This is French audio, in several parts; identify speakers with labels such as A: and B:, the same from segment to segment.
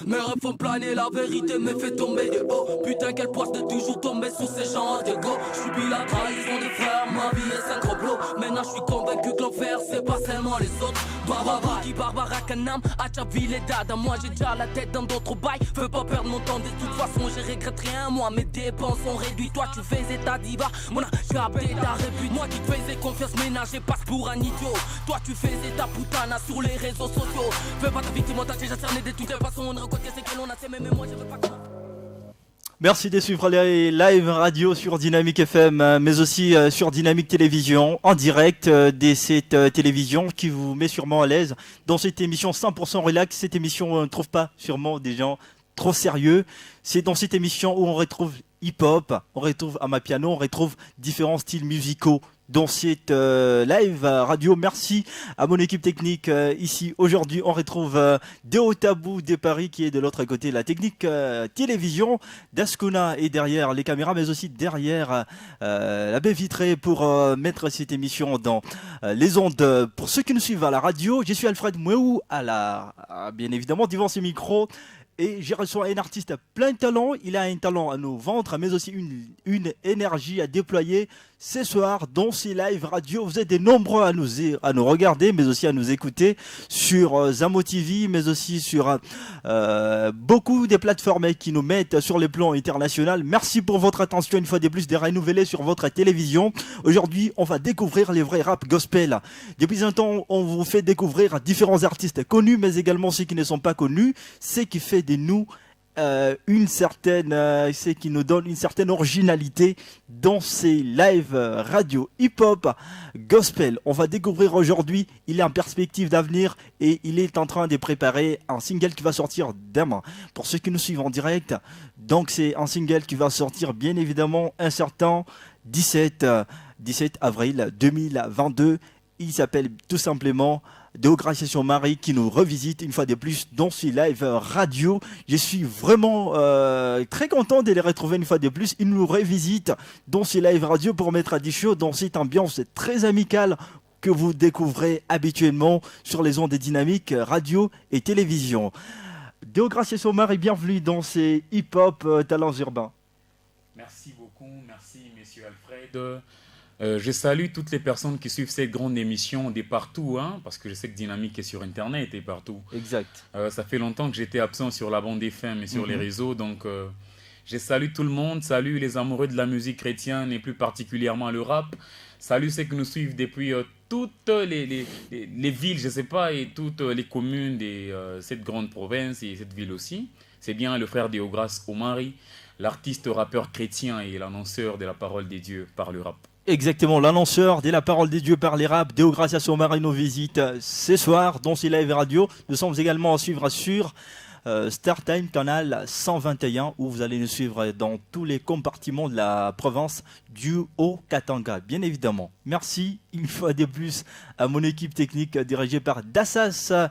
A: Mes rêves font planer la vérité me fait tomber de haut. Putain quelle poisse de toujours tomber sous ces genres de go. J'subis la trahison des frères, ma vie est un gros bloc. Maintenant j'suis convaincu que l'enfer c'est pas seulement les autres. Barbara qui Barbara Kanam, Achaville et Dada. Moi j'ai déjà la tête dans d'autres bails. Veux pas perdre mon temps de toute façon je regrette rien. Moi mes dépenses sont réduites. Toi tu faisais ta diva, mon j'ai appelé ta répute. Moi qui te faisais confiance ménage et passe pour un idiot. Toi tu faisais ta putana sur les réseaux sociaux. Fais pas ta victime, t'as déjà cerné de toutes les façons. On reconnaît c'est que l'on a s'aimé mais moi je veux pas que...
B: Merci de suivre les live radio sur Dynamique FM, mais aussi sur Dynamique Télévision, en direct de cette télévision qui vous met sûrement à l'aise dans cette émission 100% relax. Cette émission, on ne trouve pas sûrement des gens trop sérieux. C'est dans cette émission où on retrouve hip-hop, on retrouve Amapiano, on retrouve différents styles musicaux dans cette live radio. Merci à mon équipe technique ici. Aujourd'hui, on retrouve Deo Tabou de Paris qui est de l'autre côté. La technique télévision d'Ascona est derrière les caméras, mais aussi derrière la baie vitrée pour mettre cette émission dans les ondes. Pour ceux qui nous suivent à la radio, je suis Alfred Mouéou bien évidemment devant ce micro. Et j'ai reçu un artiste à plein de talent. Il a un talent à nous vendre, mais aussi une énergie à déployer ce soir dans ces live radio. Vous êtes des nombreux à nous regarder, mais aussi à nous écouter sur Zamo TV, mais aussi sur beaucoup des plateformes qui nous mettent sur les plans internationaux. Merci pour votre attention une fois de plus de renouveler sur votre télévision. Aujourd'hui, on va découvrir les vrais rap gospel. Depuis un temps, on vous fait découvrir différents artistes connus, mais également ceux qui ne sont pas connus. Ce qui fait de nous ce qui nous donne une certaine originalité dans ces live radio hip-hop gospel. On va découvrir aujourd'hui, il est en perspective d'avenir et il est en train de préparer un single qui va sortir demain. Pour ceux qui nous suivent en direct, donc c'est un single qui va sortir bien évidemment un certain 17 avril 2022. Il s'appelle tout simplement Deo Gracias Marie qui nous revisite une fois de plus dans ce live radio. Je suis vraiment très content de les retrouver une fois de plus. Ils nous revisitent dans ce live radio pour mettre à des shows dans cette ambiance très amicale que vous découvrez habituellement sur les ondes des dynamiques radio et télévision. Deo Gracias Marie, bienvenue dans ces hip-hop talents urbains.
C: Merci beaucoup, merci Monsieur Alfred. Je salue toutes les personnes qui suivent cette grande émission de partout, parce que je sais que Dynamique est sur Internet et partout.
B: Exact.
C: Ça fait longtemps que j'étais absent sur la bande FM et sur les réseaux, donc je salue tout le monde, salue les amoureux de la musique chrétienne et plus particulièrement le rap. Salue ceux qui nous suivent depuis toutes les villes, je ne sais pas, et toutes les communes de cette grande province et cette ville aussi. C'est bien le frère Deo Gracias Marie, l'artiste rappeur chrétien et l'annonceur de la parole des dieux par le rap.
B: Exactement, l'annonceur de la parole des dieux par les rap, Deo Gracias Marie nous visite ce soir dans ces live radio. Nous sommes également à suivre sur StarTime canal 121 où vous allez nous suivre dans tous les compartiments de la province du Haut-Katanga, bien évidemment. Merci une fois de plus à mon équipe technique dirigée par Dassas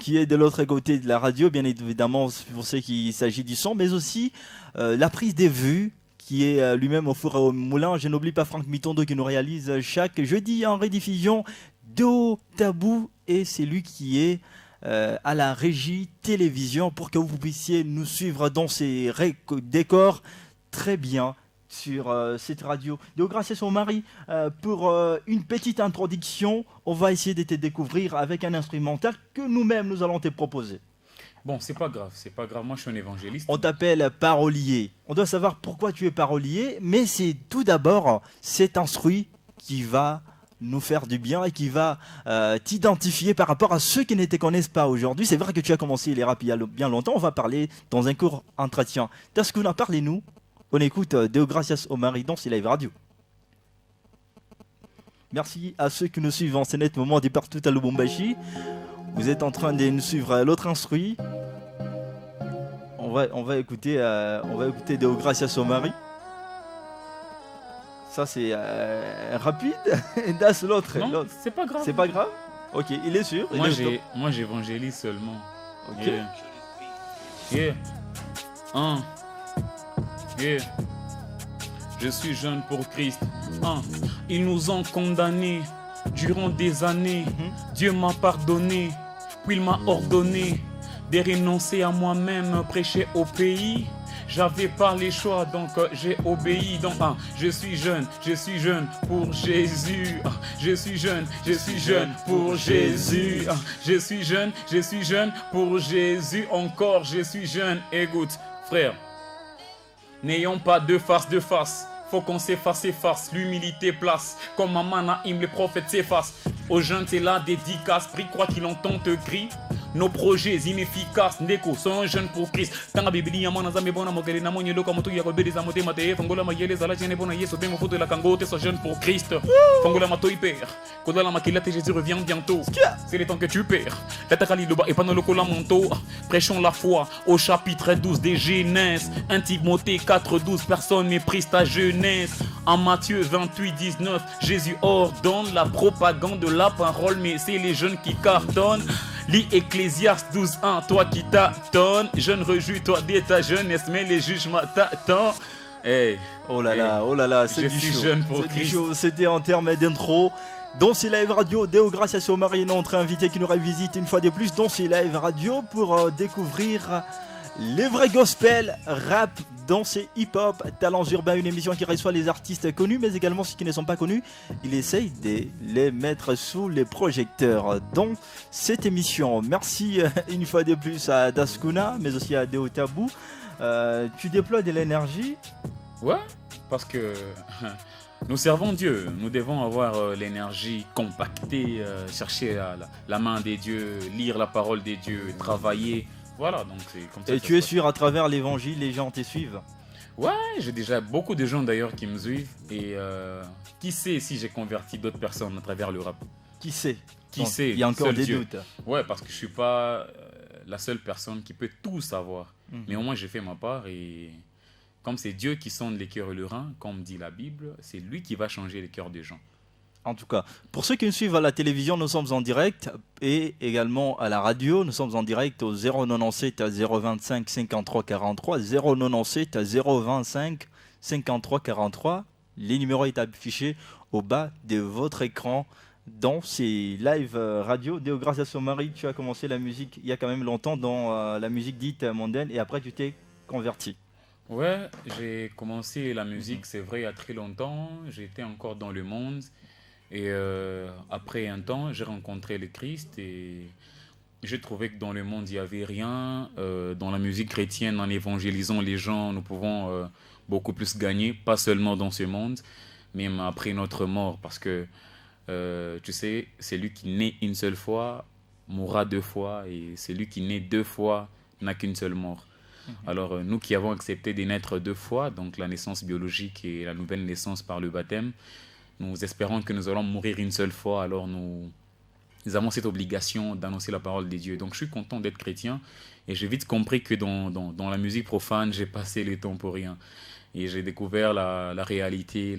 B: qui est de l'autre côté de la radio, bien évidemment pour ceux qui s'agit du son, mais aussi la prise des vues qui est lui-même au four et au moulin. Je n'oublie pas Franck Mitondo qui nous réalise chaque jeudi en rediffusion Deo Tabou et c'est lui qui est à la régie télévision pour que vous puissiez nous suivre dans ces décors très bien sur cette radio. Deo Gracias Marie, pour une petite introduction, on va essayer de te découvrir avec un instrumental que nous-mêmes nous allons te proposer.
C: Bon, c'est pas grave, moi je suis un évangéliste.
B: On t'appelle parolier. On doit savoir pourquoi tu es parolier, mais c'est tout d'abord cet instruit qui va nous faire du bien et qui va t'identifier par rapport à ceux qui ne te connaissent pas aujourd'hui. C'est vrai que tu as commencé les rap il y a bien longtemps, on va parler dans un court entretien. Tascouna, parlez-nous. On écoute Deo Gracias Marie dans ces live radio. Merci à ceux qui nous suivent en ce net moment de partout à Lubumbashi. Vous êtes en train de nous suivre à l'autre instruit. On va écouter Deo Gracias Marie. Ça c'est rapide. Das l'autre.
C: Non, c'est pas grave.
B: C'est pas grave. Ok, il est sûr.
C: Moi j'évangélise seulement.
B: Ok.
C: Yeah. Yeah. Je suis jeune pour Christ. Ils nous ont condamnés durant des années. Dieu m'a pardonné, puis il m'a ordonné de renoncer à moi-même, prêcher au pays. J'avais pas les choix, donc j'ai obéi. Donc je suis jeune pour Jésus. Je suis jeune pour Jésus. Je suis jeune pour Jésus. Encore, je suis jeune. Écoute, frère, n'ayons pas deux faces. Faut qu'on s'efface. L'humilité place. Comme Maman Naïm, les prophètes s'effacent. Aux jeunes, c'est la dédicace. Prie, crois qu'il entend te cri. Nos projets inefficaces, Ndeko, sont jeunes pour Christ. Tanga Biblia, mon azami bona mogeli na monye loka moto ya kobedi za motema te fongola mayele za la jene bona yeso te mo foto la kangote sont jeunes pour Christ. Fongola mato hyper. Kodola makilate Jésus revient bientôt. C'est le temps que tu perds. La takali loba et panolo kola monto. Prêchons la foi au chapitre 12 des Genèse. 1 Timothée 4:12 personne méprise ta jeunesse. En Matthieu 28:19 Jésus ordonne la propagande de la parole mais c'est les jeunes qui cartonnent. Lis Ecclésiaste 12:1, toi qui t'attends, jeune rejouis-toi de ta jeunesse, mais les jugements t'attendent. Hey,
B: oh là là, c'est du
C: suis
B: chaud.
C: jeune pour
B: C'est du
C: Christ.
B: chaud. C'était en termes d'intro. Dans ces live radio, Déo Gracias Omari, notre invité qui nous revisite une fois de plus dans ces live radio pour découvrir les vrais gospel, rap, danse et hip-hop, talents urbains, une émission qui reçoit les artistes connus mais également ceux qui ne sont pas connus. Il essaye de les mettre sous les projecteurs dans cette émission. Merci une fois de plus à Daskuna mais aussi à Deo Tabou. Tu déploies de l'énergie.
C: Ouais, parce que nous servons Dieu. Nous devons avoir l'énergie compactée, chercher la main des dieux, lire la parole des dieux, travailler. Voilà, donc c'est comme ça.
B: Et tu es sûr, à travers l'évangile, les gens te suivent?
C: Ouais, j'ai déjà beaucoup de gens d'ailleurs qui me suivent. Et qui sait si j'ai converti d'autres personnes à travers le rap?
B: Qui sait?
C: Qui sait?
B: Il y a encore
C: Seul
B: des
C: Dieu.
B: doutes.
C: Ouais, parce que je suis pas la seule personne qui peut tout savoir. Mais au moins, j'ai fait ma part. Et comme c'est Dieu qui sonde les cœurs et le rein, comme dit la Bible, c'est lui qui va changer les cœurs des gens.
B: En tout cas, pour ceux qui nous suivent à la télévision, nous sommes en direct et également à la radio. Nous sommes en direct au 097 à 025 53 43, 097 à 025 53 43. Les numéros est affiché au bas de votre écran dans ces live radio. Déo Gracias Omari, tu as commencé la musique il y a quand même longtemps dans la musique dite mondaine et après tu t'es converti.
C: Ouais, j'ai commencé la musique, c'est vrai, il y a très longtemps. J'étais encore dans le monde. Et après un temps, j'ai rencontré le Christ et j'ai trouvé que dans le monde, il n'y avait rien. Dans la musique chrétienne, en évangélisant les gens, nous pouvons beaucoup plus gagner, pas seulement dans ce monde, mais même après notre mort. Parce que, tu sais, celui qui naît une seule fois mourra deux fois et celui qui naît deux fois n'a qu'une seule mort. Alors, nous qui avons accepté de naître deux fois, donc la naissance biologique et la nouvelle naissance par le baptême, nous espérons que nous allons mourir une seule fois, alors nous avons cette obligation d'annoncer la parole de Dieu. Donc je suis content d'être chrétien et j'ai vite compris que dans la musique profane, j'ai passé le temps pour rien. Et j'ai découvert la réalité.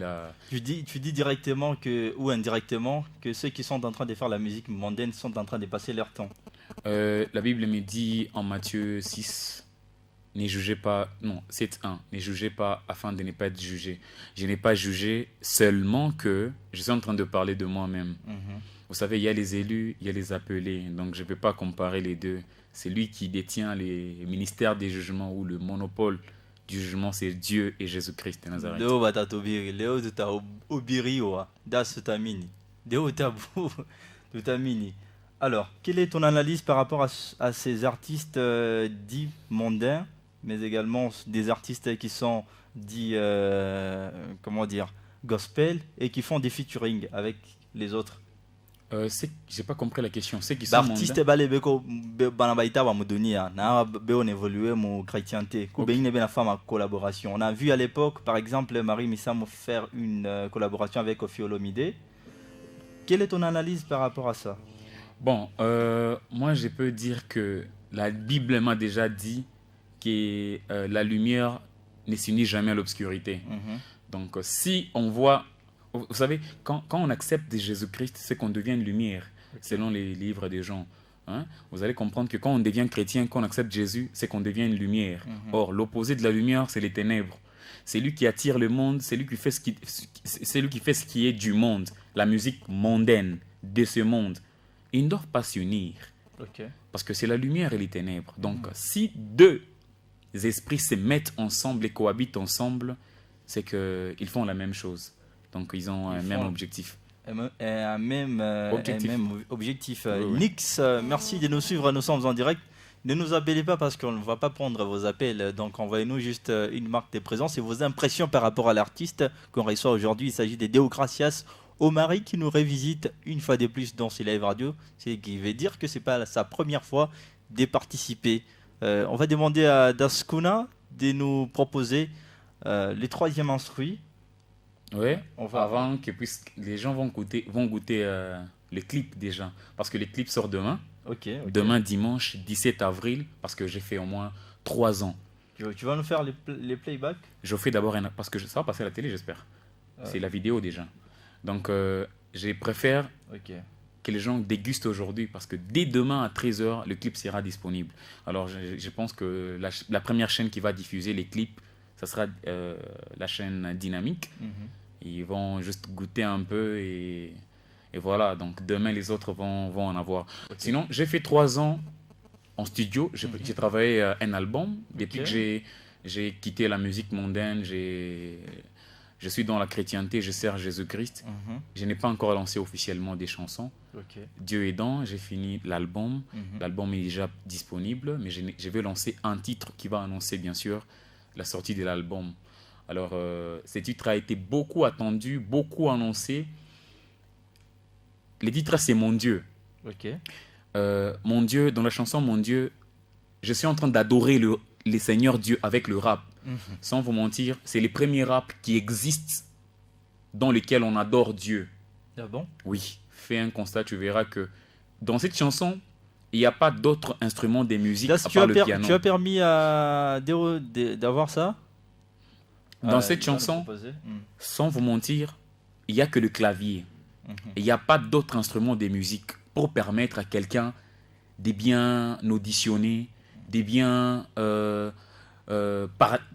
B: Tu dis directement ou indirectement que ceux qui sont en train de faire la musique mondaine sont en train de passer leur temps.
C: La Bible me dit en Matthieu 6... Ne jugez pas, non, 7:1, ne jugez pas afin de ne pas être jugé. Je n'ai pas jugé seulement que je suis en train de parler de moi-même. Vous savez, il y a les élus, il y a les appelés, donc je ne peux pas comparer les deux. C'est lui qui détient les ministères des jugements ou le monopole du jugement, c'est Dieu et Jésus-Christ de Nazareth.
B: Léo Batatobiri, Léo Obiriwa, Das Tamini, Léo Tabou, Tamini. Alors, quelle est ton analyse par rapport à ces artistes dits mondains, mais également des artistes qui sont dits, gospel, et qui font des featuring avec les autres?
C: J'ai pas compris la question. C'est qui sont
B: artistes balebeko banabaita wa mudunia na on évoluer mon chrétienté. Kubengine ben femme collaboration. On a vu à l'époque, par exemple, Marie Missamo faire une collaboration avec Ophiolomide. Quelle est ton analyse par rapport à ça?
C: Bon, moi je peux dire que la Bible m'a déjà dit que la lumière ne s'unit jamais à l'obscurité. Donc si on voit, vous savez, quand on accepte Jésus-Christ, c'est qu'on devient une lumière, selon les livres des gens. Hein? Vous allez comprendre que quand on devient chrétien, quand on accepte Jésus, c'est qu'on devient une lumière. Or, l'opposé de la lumière, c'est les ténèbres. C'est lui qui attire le monde, c'est lui qui fait ce qui est du monde, la musique mondaine de ce monde. Ils ne doivent pas s'unir.
B: Ok.
C: Parce que c'est la lumière et les ténèbres. Donc, si deux esprits se mettent ensemble et cohabitent ensemble, c'est qu'ils font la même chose. Donc, ils ont un même objectif.
B: Un même objectif.
C: Oui, oui.
B: Nix, merci de nous suivre. Nous sommes en direct. Ne nous appelez pas parce qu'on ne va pas prendre vos appels. Donc, envoyez-nous juste une marque de présence et vos impressions par rapport à l'artiste qu'on reçoit aujourd'hui. Il s'agit de Deokracias Omari qui nous révisite une fois de plus dans ses live radio. C'est qui veut dire que c'est pas sa première fois de participer. On va demander à Daskuna de nous proposer le troisième instruit.
C: Oui, avant que les gens vont goûter le clip déjà. Parce que le clip sort demain.
B: Ok.
C: Demain, dimanche 17 avril, parce que j'ai fait au moins 3 ans.
B: Tu vas nous faire les playbacks?
C: Je fais d'abord parce que ça va passer à la télé, j'espère. C'est la vidéo déjà. Donc, je préfère que les gens dégustent aujourd'hui, parce que dès demain à 13h, le clip sera disponible. Alors, je pense que la première chaîne qui va diffuser les clips, ça sera la chaîne Dynamique. Ils vont juste goûter un peu et voilà. Donc, demain, les autres vont en avoir. Sinon, j'ai fait 3 ans en studio. J'ai travaillé un album. Depuis que j'ai quitté la musique mondaine, je suis dans la chrétienté, je sers Jésus-Christ. Je n'ai pas encore lancé officiellement des chansons. Dieu aidant, j'ai fini l'album. L'album est déjà disponible, mais je vais lancer un titre qui va annoncer, bien sûr, la sortie de l'album. Alors, ce titre a été beaucoup attendu, beaucoup annoncé. Le titre, c'est Mon Dieu. Mon Dieu, dans la chanson Mon Dieu, je suis en train d'adorer le Seigneur Dieu avec le rap. Sans vous mentir, c'est les premiers rap qui existent dans lesquels on adore Dieu.
B: Ah bon?
C: Oui, fais un constat, tu verras que dans cette chanson, il n'y a pas d'autres instruments de musique à part le piano.
B: Tu as permis à Déo d'avoir ça?
C: Dans cette chanson, sans vous mentir, il n'y a que le clavier. Il n'y a pas d'autres instruments de musique pour permettre à quelqu'un de bien auditionner, de bien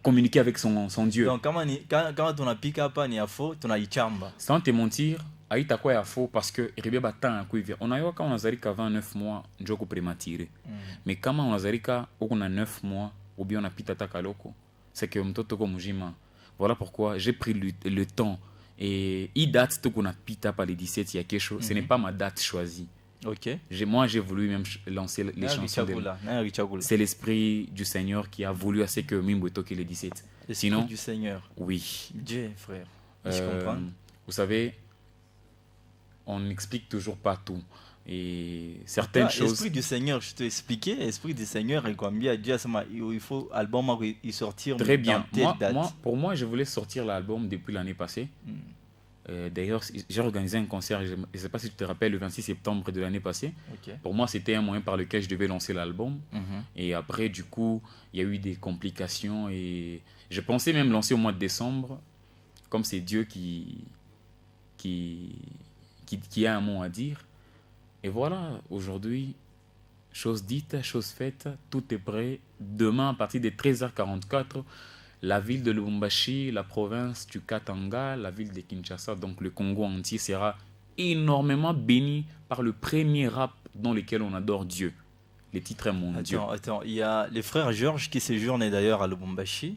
C: communiquer avec son Dieu.
B: Donc, quand on a pick-up, on a faux, on a ichamba.
C: Sans te mentir, aïta quoi ya faux parce que on a eu quand on a zarika 29 mois, njoko prématuré. Mais quand on a zarika on a 9 mois ou bien on a pitata kaloko, c'est que mtoto ko mujima. Voilà pourquoi j'ai pris le temps. Et il date tout qu'on a pita par les 17, il y a quelque chose. Ce n'est pas ma date choisie. Moi, j'ai voulu même lancer les chansons. C'est l'esprit du Seigneur qui a voulu assez que Mimbo toque les 17.
B: Sinon, du Seigneur.
C: Oui.
B: Dieu, frère. Je comprends.
C: Vous savez, on n'explique toujours pas tout. Et certaines choses.
B: L'esprit du Seigneur, je t'ai expliqué. L'esprit du Seigneur est comme bien Dieu, il faut album il sortir.
C: Très bien. Pour moi, je voulais sortir l'album depuis l'année passée. D'ailleurs, j'ai organisé un concert, je ne sais pas si tu te rappelles, le 26 septembre de l'année passée. Pour moi, c'était un moyen par lequel je devais lancer l'album. Et après, du coup, il y a eu des complications. Et je pensais même lancer au mois de décembre, comme c'est Dieu qui a un mot à dire. Et voilà, aujourd'hui, chose dite, chose faite, tout est prêt. Demain, à partir de 13h44, la ville de Lubumbashi, la province du Katanga, la ville de Kinshasa, donc le Congo entier sera énormément béni par le premier rap dans lequel on adore Dieu. Le titre est Mon Dieu.
B: Attends, il y a les frères Georges qui séjournent d'ailleurs à Lubumbashi.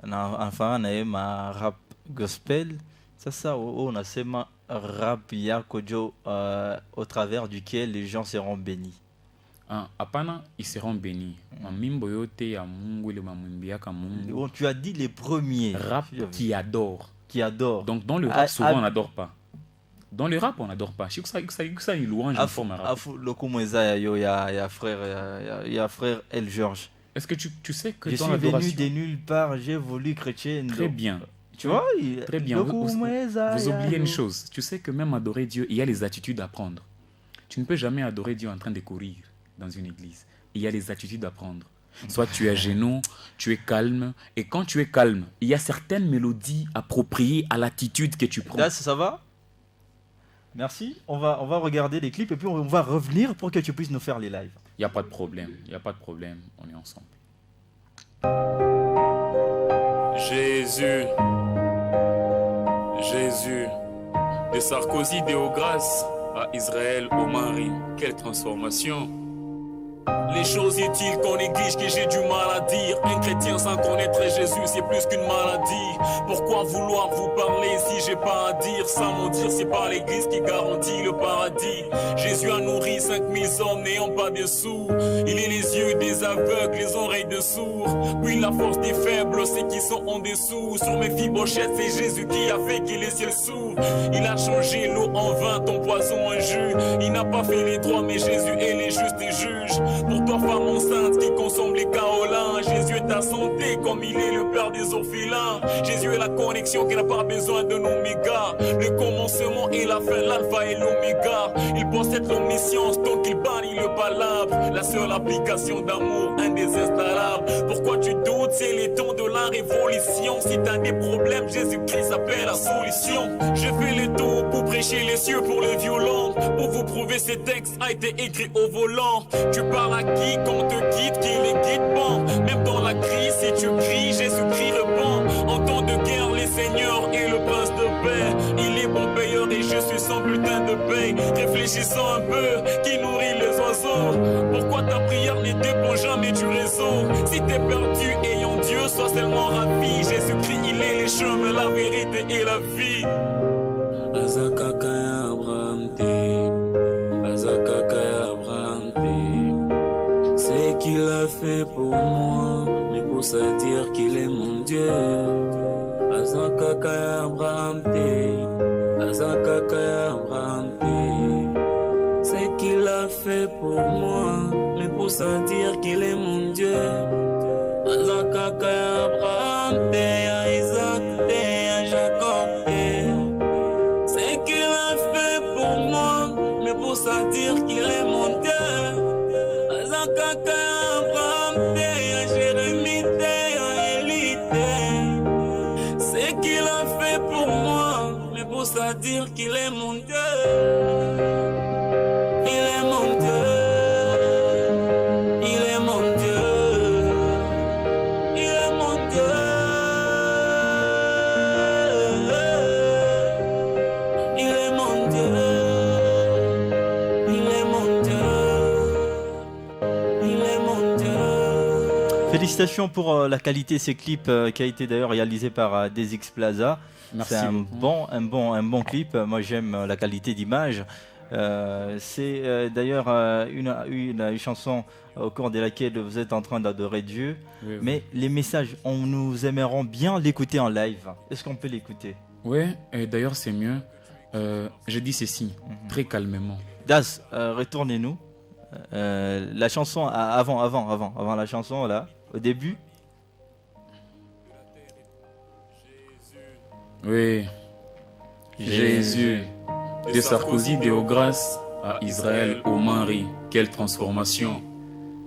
B: Enfin, on a un rap gospel. Ça, on a un rap yakojo au travers duquel les gens seront bénis.
C: Apana, ils seront bénis.
B: Tu as dit les premiers.
C: Rap qui adore.
B: Qui adore.
C: Donc dans le rap, souvent on n'adore pas. Dans le rap, on n'adore pas. Je sais que ça est louange en forme rap.
B: Il y a frère El Georges.
C: Est-ce que tu sais que
B: je
C: dans
B: suis
C: l'adoration...
B: venu de nulle part, j'ai voulu chrétien.
C: Très bien.
B: Tu vois,
C: très bien. Vous oubliez une chose. Tu sais que même adorer Dieu, il y a les attitudes à prendre. Tu ne peux jamais adorer Dieu en train de courir dans une église. Il y a les attitudes à prendre. Soit tu es à genoux, tu es calme. Et quand tu es calme, il y a certaines mélodies appropriées à l'attitude que tu prends.
B: Là, ça va? Merci. On va regarder les clips et puis on va revenir pour que tu puisses nous faire les lives.
C: Il n'y a pas de problème. Il n'y a pas de problème. On est ensemble.
D: Jésus, de Sarkozy, Déograce, à Israël, au mari. Quelle transformation!
A: Les choses utiles qu'on néglige, que j'ai du mal à dire. Un chrétien sans connaître Jésus, c'est plus qu'une maladie. Pourquoi vouloir vous parler si j'ai pas à dire? Sans mentir, c'est pas l'église qui garantit le paradis. Jésus a nourri 5000 hommes n'ayant pas de sous. Il est les yeux des aveugles, les oreilles de sourds. Puis la force des faibles, ceux qui sont en dessous. Sur mes fibochettes, c'est Jésus qui a fait que les ciels s'ouvrent. Il a changé l'eau en vin, ton poison en jus. Il n'a pas fait les droits, mais Jésus est les justes et juges. Pour toi, femme enceinte qui consomme les kaolins, Jésus est ta santé comme il est le père des orphelins. Jésus est la connexion qui n'a pas besoin d'un oméga. Le commencement et la fin, l'alpha et l'oméga. Il possède l'omniscience, donc il bannit le palabre. La seule application d'amour indésinstallable. Pourquoi tu doutes? C'est les temps de la révolution. Si t'as des problèmes, Jésus-Christ appelle la solution. Je fais le tour pour prêcher les cieux pour les violents. Pour vous prouver ces textes a été écrit au volant. Tu parles à qui qu'on te quitte, qui les guide bon. Même dans la crise, si tu cries, Jésus-Christ répond. En temps de guerre, les seigneurs et le prince de paix. Il est bon payeur et je suis son bulletin de paix. Réfléchissons un peu, qui nourrit les oiseaux. Pourquoi ta prière ne dépend jamais du réseau? Si t'es perdu, ayant Dieu, sois seulement ravi. Jésus-Christ, il est les chemins, la vérité et la vie. Azakakaya Abraham te, Azakakaya Abraham te. C'est qu'il a fait pour moi, mais pour ça dire qu'il est mon Dieu. Azakakaya Abraham te, Azakakaya Abraham te. C'est qu'il a fait pour moi, mais pour ça dire qu'il est mon Dieu. Azakakaya Abraham te, à Isaac te, à Jacob te. C'est qu'il a fait pour moi, mais pour ça dire qu'il est mon Dieu. Azakakaya Abraham te, à Jérémie te, à Élie te. C'est qu'il a fait pour moi, mais pour ça dire qu'il est mon Dieu. Il est mon Dieu. Il est mon Dieu. Il est mon Dieu. Il est mon Dieu. Il est mon Dieu. Il est mon Dieu.
B: Félicitations pour la qualité de ces clips qui a été d'ailleurs réalisé par DesX Plaza.
C: Merci
B: C'est
C: beaucoup.
B: un bon clip. Moi j'aime la qualité d'image. C'est d'ailleurs une chanson au cours de laquelle vous êtes en train d'adorer Dieu.
C: Oui, oui.
B: Mais les messages, nous aimerions bien l'écouter en live. Est-ce qu'on peut l'écouter?
C: Ouais, et d'ailleurs c'est mieux. Je dis ceci, très calmement.
B: Das, retournez-nous. La chanson avant la chanson là, au début.
C: Oui, Jésus, de Sarkozy, de Grasse à Israël, au mari, quelle transformation.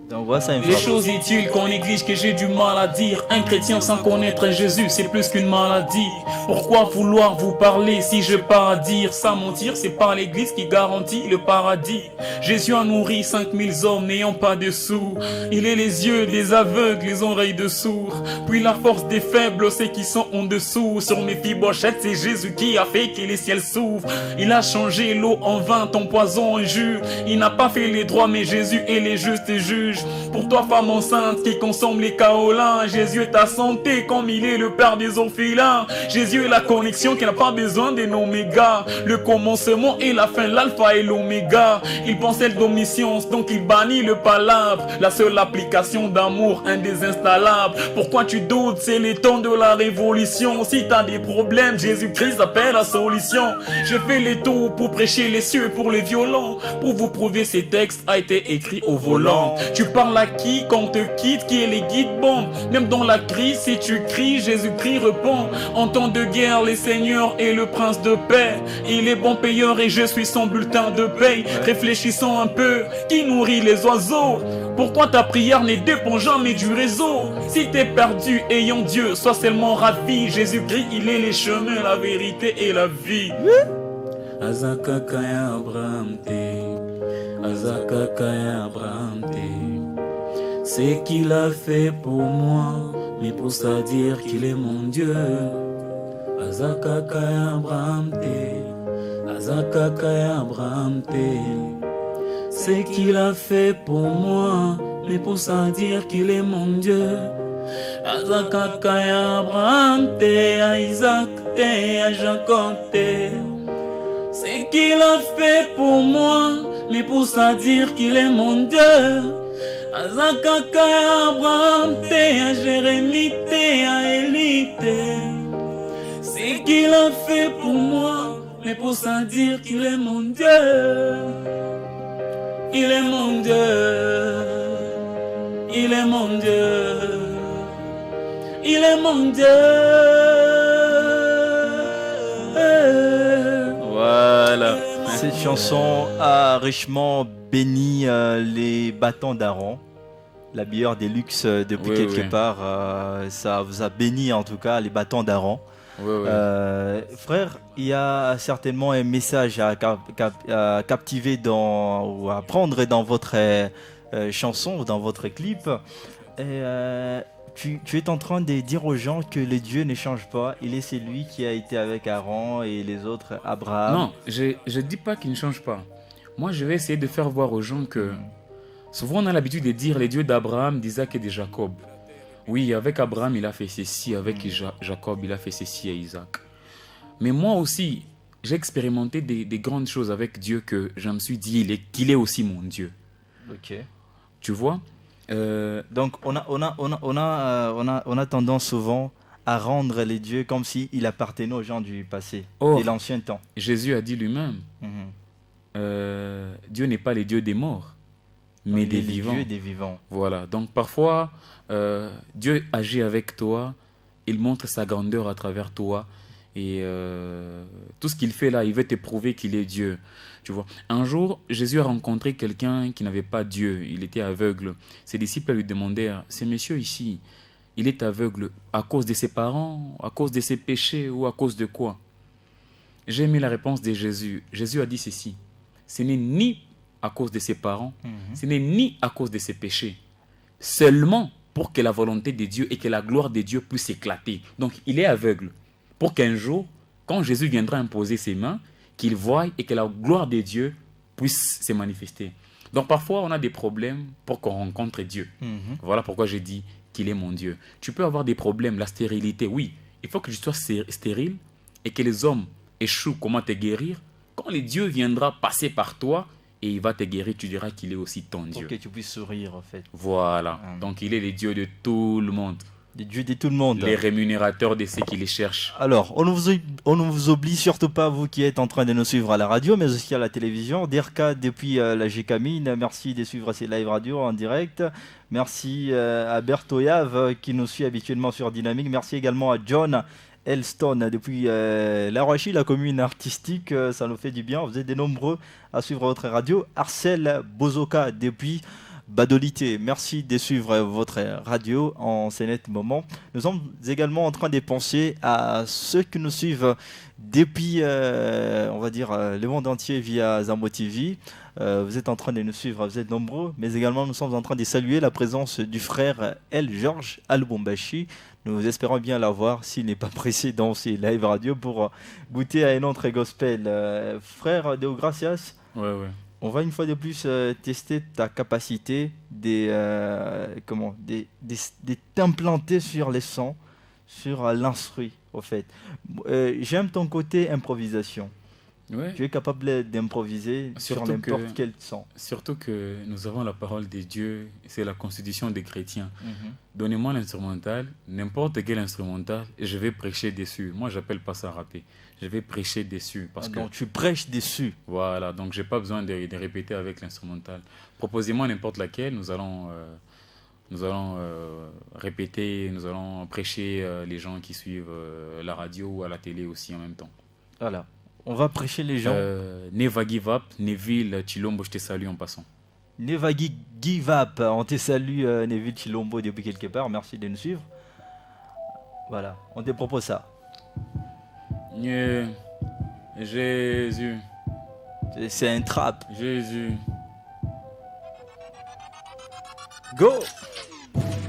B: Donc voilà ça.
A: Les choses utiles qu'on néglige, que j'ai du mal à dire. Un chrétien sans connaître Jésus, c'est plus qu'une maladie. Pourquoi vouloir vous parler si j'ai pas à dire? Sans mentir, c'est pas l'église qui garantit le paradis. Jésus a nourri 5000 hommes n'ayant pas de sous. Il est les yeux des aveugles, les oreilles de sourds. Puis la force des faibles, ceux qui sont en dessous. Sur mes fibochettes, c'est Jésus qui a fait que les ciels s'ouvrent. Il a changé l'eau en vin, ton poison en jus. Il n'a pas fait les droits, mais Jésus est les justes et juges. Pour toi, femme enceinte qui consomme les kaolins, Jésus est ta santé comme il est le père des orphelins. Jésus est la connexion qui n'a pas besoin d'un oméga. Le commencement et la fin, l'alpha et l'oméga. Il possède l'omniscience, donc il bannit le palabre. La seule application d'amour indésinstallable. Pourquoi tu doutes? C'est les temps de la révolution. Si t'as des problèmes, Jésus-Christ appelle la solution. Je fais les tours pour prêcher les cieux pour les violents. Pour vous prouver ces textes a été écrit au volant. Tu parles à qui qu'on te quitte, qui est les guides bons. Même dans la crise, si tu cries, Jésus-Christ répond. En temps de guerre, les seigneurs et le prince de paix. Il est bon payeur et je suis son bulletin de paye. Réfléchissons un peu, qui nourrit les oiseaux? Pourquoi ta prière ne dépend jamais du réseau? Si t'es perdu, ayant Dieu, sois seulement ravi. Jésus-Christ, il est les chemins, la vérité et la vie. Azakakaya Abraham te, Azakakaya Abraham te. C'est qu'il a fait pour moi, mais pour ça dire qu'il est mon Dieu. Azakakaya Abraham te,
C: Azakaka et Abraham c'est qu'il a fait pour moi, mais pour ça dire qu'il est mon Dieu. Azakaka et Abraham à Isaac et à Jacob c'est qu'il a fait pour moi, mais pour ça dire qu'il est mon Dieu. Azakaka et Abraham à Jérémie à Élie c'est qu'il a fait pour moi, mais pour ça dire qu'il est mon Dieu. Il est mon Dieu. Il est mon Dieu. Il est mon Dieu.
B: Voilà. Cette chanson a richement béni les bâtons d'Aaron. La bière des luxe depuis quelque part. Ça vous a béni en tout cas les bâtons d'Aaron. Frère, il y a certainement un message à captiver ou à prendre dans votre chanson ou dans votre clip. Et, tu es en train de dire aux gens que le Dieu ne change pas. Il est celui qui a été avec Aaron et les autres, Abraham.
C: Non, je ne dis pas qu'il ne change pas. Moi, je vais essayer de faire voir aux gens que souvent on a l'habitude de dire les dieux d'Abraham, d'Isaac et de Jacob. Oui, avec Abraham, il a fait ceci, avec Jacob, il a fait ceci et Isaac. Mais moi aussi, j'ai expérimenté des grandes choses avec Dieu que je me suis dit qu'il est aussi mon Dieu.
B: Ok.
C: Tu vois
B: Donc, on a tendance souvent à rendre les dieux comme s'ils appartenaient aux gens du passé, de l'ancien temps.
C: Jésus a dit lui-même, Dieu n'est pas le Dieu des morts, mais des vivants.
B: Dieu des vivants.
C: Voilà, donc parfois, Dieu agit avec toi, il montre sa grandeur à travers toi, et tout ce qu'il fait là, il veut te prouver qu'il est Dieu. Tu vois. Un jour, Jésus a rencontré quelqu'un qui n'avait pas Dieu, il était aveugle. Ses disciples lui demandèrent, ce monsieur ici, il est aveugle à cause de ses parents, à cause de ses péchés ou à cause de quoi? J'ai aimé la réponse de Jésus. Jésus a dit ceci, ce n'est ni à cause de ses parents, ce n'est ni à cause de ses péchés, seulement pour que la volonté de Dieu et que la gloire de Dieu puisse éclater. Donc il est aveugle, pour qu'un jour, quand Jésus viendra imposer ses mains, qu'il voie et que la gloire de Dieu puisse se manifester. Donc parfois on a des problèmes pour qu'on rencontre Dieu. Voilà pourquoi j'ai dit qu'il est mon Dieu. Tu peux avoir des problèmes, la stérilité, oui. Il faut que tu sois stérile et que les hommes échouent comment te guérir. Quand le Dieu viendra passer par toi et il va te guérir, tu diras qu'il est aussi ton Dieu.
B: Pour que tu puisses sourire en fait.
C: Voilà. Donc il est le Dieu de tout le monde.
B: Les dieux de tout le monde.
C: Les rémunérateurs de ceux qui les cherchent.
B: Alors, on ne vous oublie surtout pas, vous qui êtes en train de nous suivre à la radio, mais aussi à la télévision. Derka depuis la GKMIN, merci de suivre ces live radio en direct. Merci à Bertoyav qui nous suit habituellement sur Dynamique. Merci également à John Elstone depuis La Rochelle, la commune artistique. Ça nous fait du bien. Vous êtes de nombreux à suivre votre radio. Arcel Bozoka depuis Badolité, merci de suivre votre radio en ce net moment. Nous sommes également en train de penser à ceux qui nous suivent depuis, on va dire, le monde entier via Zambo TV. Vous êtes en train de nous suivre, vous êtes nombreux, mais également nous sommes en train de saluer la présence du frère El Georges Al-Bombashi. Nous espérons bien l'avoir s'il n'est pas pressé dans ces live radio pour goûter à un autre gospel. Frère Deo Gracias.
C: Ouais.
B: On va une fois de plus tester ta capacité de t'implanter sur les sons, sur l'instru, au fait. J'aime ton côté improvisation.
C: Ouais.
B: Tu es capable d'improviser sur n'importe quel son.
C: Surtout que nous avons la parole de Dieu, c'est la constitution des chrétiens. Donnez-moi l'instrumental, n'importe quel instrumental, et je vais prêcher dessus. Moi, j'appelle pas ça rapper. Je vais prêcher dessus.
B: Donc tu prêches dessus.
C: Voilà, donc j'ai pas besoin de répéter avec l'instrumental. Proposez-moi n'importe laquelle, nous allons répéter, nous allons prêcher les gens qui suivent la radio ou à la télé aussi en même temps.
B: Voilà, on va prêcher les gens.
C: Never give up, Neville Chilombo, je te salue en passant.
B: Never give up, on te salue Neville Chilombo depuis quelque part, merci de nous suivre. Voilà, on te propose ça.
C: Jésus.
B: C'est un trap.
C: Jésus.
B: Go.